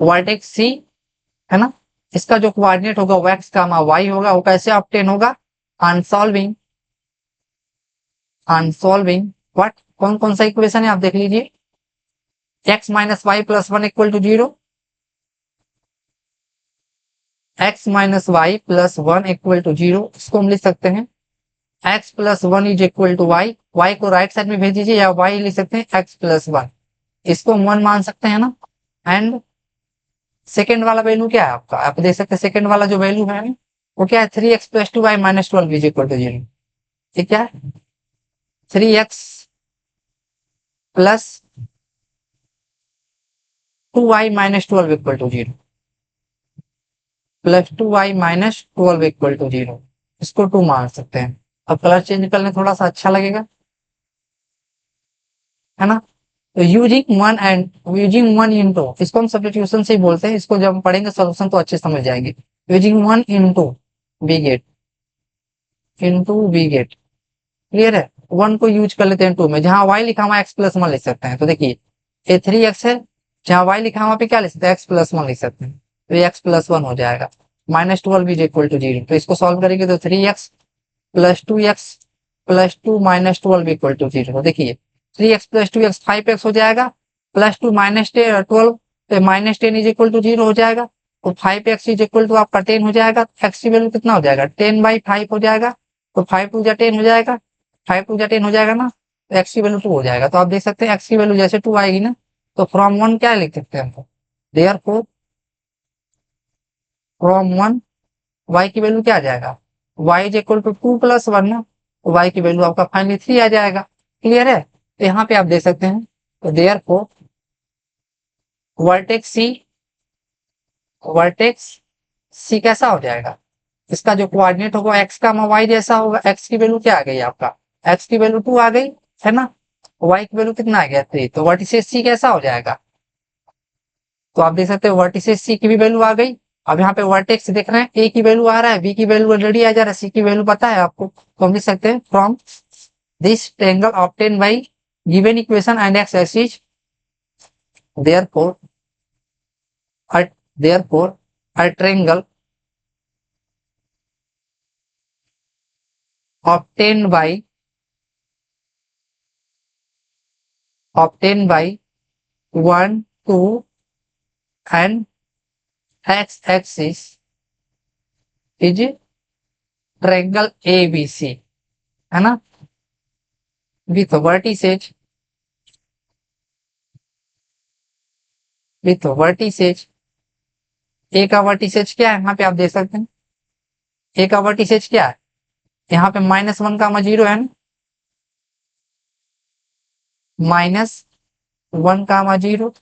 वर्टेक्स सी, है ना, इसका जो कोऑर्डिनेट होगा वो एक्स कामा वाई होगा, वो कैसे ऑब्टेन होगा, अनसॉल्विंग, अनसॉल्विंग व्हाट, कौन कौन सा इक्वेशन है आप देख लीजिए, x minus y plus one equal to zero, x minus y plus one equal to zero, इसको हम लिख सकते हैं x plus one is equal to y, y को राइट साइड में भेज दीजिए, या वाई लिख सकते हैं एक्स प्लस वन, इसको हम वन मान सकते हैं ना। एंड सेकेंड वाला वैल्यू क्या है आपका, आप देख सकते हैं सेकेंड वाला जो वैल्यू है वो क्या है, 3x plus two y minus 12 is equal to zero. ठीक है, 3x plus 2y minus 12 equal to zero, plus 2y minus 12 equal to zero, इसको 2 मान सकते हैं। अब कलर चेंज कर लें, थोड़ा सा अच्छा लगेगा, है ना। तो यूजिंग वन इंटू, इसको हम सब्स्टिट्यूशन से ही बोलते हैं, इसको जब हम पढ़ेंगे सोल्यूशन तो अच्छे समझ जाएंगे। Using one into we get, into we get, clear है। 1 को यूज कर लेते हैं 2 में, जहां y लिखा हुआ x प्लस 1 लिख सकते हैं। तो देखिए ये 3x है, जहां y लिखा हुआ पे क्या लिख सकते हैं, x प्लस 1 लिख सकते हैं, तो ये x प्लस 1 हो जाएगा। -12 इज इक्वल टू 0, तो इसको सॉल्व करेंगे तो 3x plus 2x plus 2 -12 equal to 0। तो देखिए 3x प्लस 2x 5x हो जाएगा, प्लस 2 -12 तो -10 इज इक्वल टू 0 हो जाएगा, तो 5x इज इक्वल टू आपका 10 हो जाएगा। x की वैल्यू कितना हो जाएगा, 10/5 हो जाएगा, तो 5 टू जा 10 हो जाएगा, 5 टू जा 10 हो जाएगा ना, तो x की वैल्यू 2 हो जाएगा। तो आप देख सकते हैं x की वैल्यू जैसे 2 आएगी ना, तो फ्रॉम 1 क्या लिख सकते हैं हमको, देयरफॉर फ्रॉम 1 y की वैल्यू क्या आ जाएगा, y is equal to 2 plus 1 ना, तो y की वैल्यू आपका फाइनली 3 आ जाएगा। क्लियर है, तो यहाँ पे आप देख सकते हैं, तो देयरफॉर वर्टेक्स सी कैसा हो जाएगा, इसका जो कोऑर्डिनेट होगा x का y जैसा होगा। x की वैल्यू क्या आ गई आपका, x की वैल्यू 2 आ गई है ना, y की वैल्यू कितना आ गया 3, तो वर्टिसेस सी कैसा हो जाएगा, तो आप देख सकते हैं वर्टिसेस सी की भी वैल्यू आ गई। अब यहाँ पे वर्टेक्स देख रहे हैं, ए की वैल्यू आ रहा है, बी की वैल्यू ऑलरेडी आ जा रहा है, सी की वैल्यू पता है आपको, तो हम लिख सकते हैं from this triangle obtain bye given equation and x axis, therefore a triangle obtained by 1, 2 and x axis is triangle ABC, है ना, with vertices ए का वर्टिसेज क्या है, यहाँ पे आप देख सकते हैं ए का वर्टिसेज क्या है, यहाँ पे -1 का 0 है ना, -1 का 0।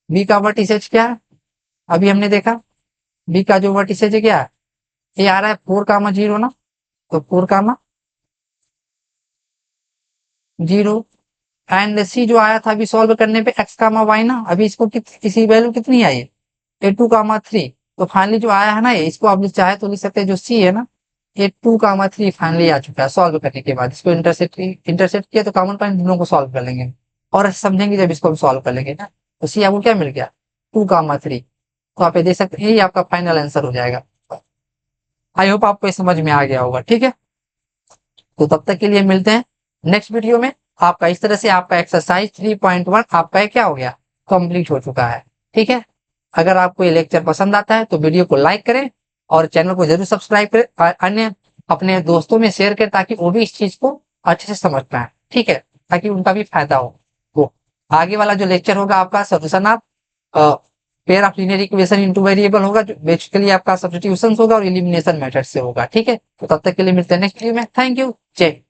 बी का वर्टिसेज क्या है, अभी हमने देखा बी का जो वर्टिसेज है क्या है, ये आ रहा है 4 का 0 ना, तो 4 का 0 एंड सी जो आया था अभी सॉल्व करने पे x का y ना, अभी इसको किसी वैल्यू कितनी आई है, 2 का 3, तो फाइनली जो आया है ना ये, इसको आप चाहे तो लिख सकते हैं जो सी है ना, ये 2 का 3 फाइनली आ चुका है सॉल्व करने के बाद। इसको इंटरसेक्ट किया तो कॉमन पॉइंट दोनों को सॉल्व कर लेंगे और समझेंगे जब इसको हम सॉल्व कर लेंगे ना, तो सी आपको क्या मिल गया 2 का 3, तो आप ये देख सकते हैं यही आपका फाइनल आंसर हो जाएगा। आई होप आपको ये समझ में आ गया होगा, ठीक है, तो तब तक के लिए मिलते हैं नेक्स्ट वीडियो में। आपका इस तरह से आपका एक्सरसाइज 3.1 आपका क्या हो गया, कंप्लीट हो चुका है। ठीक है, अगर आपको ये लेक्चर पसंद आता है तो वीडियो को लाइक करें और चैनल को जरूर सब्सक्राइब करें और अन्य अपने दोस्तों में शेयर करें ताकि वो भी इस चीज को अच्छे से समझ पाए, ठीक है, ताकि उनका भी फायदा हो। तो आगे वाला जो लेक्चर होगा आपका solution of pair of linear equation in two variable होगा, जो बेसिकली आपका सब्स्टिट्यूशन होगा और एलिमिनेशन मेथड से होगा। ठीक है, तो तब तक के लिए मिलते हैं नेक्स्ट वीडियो में। थैंक यू, जय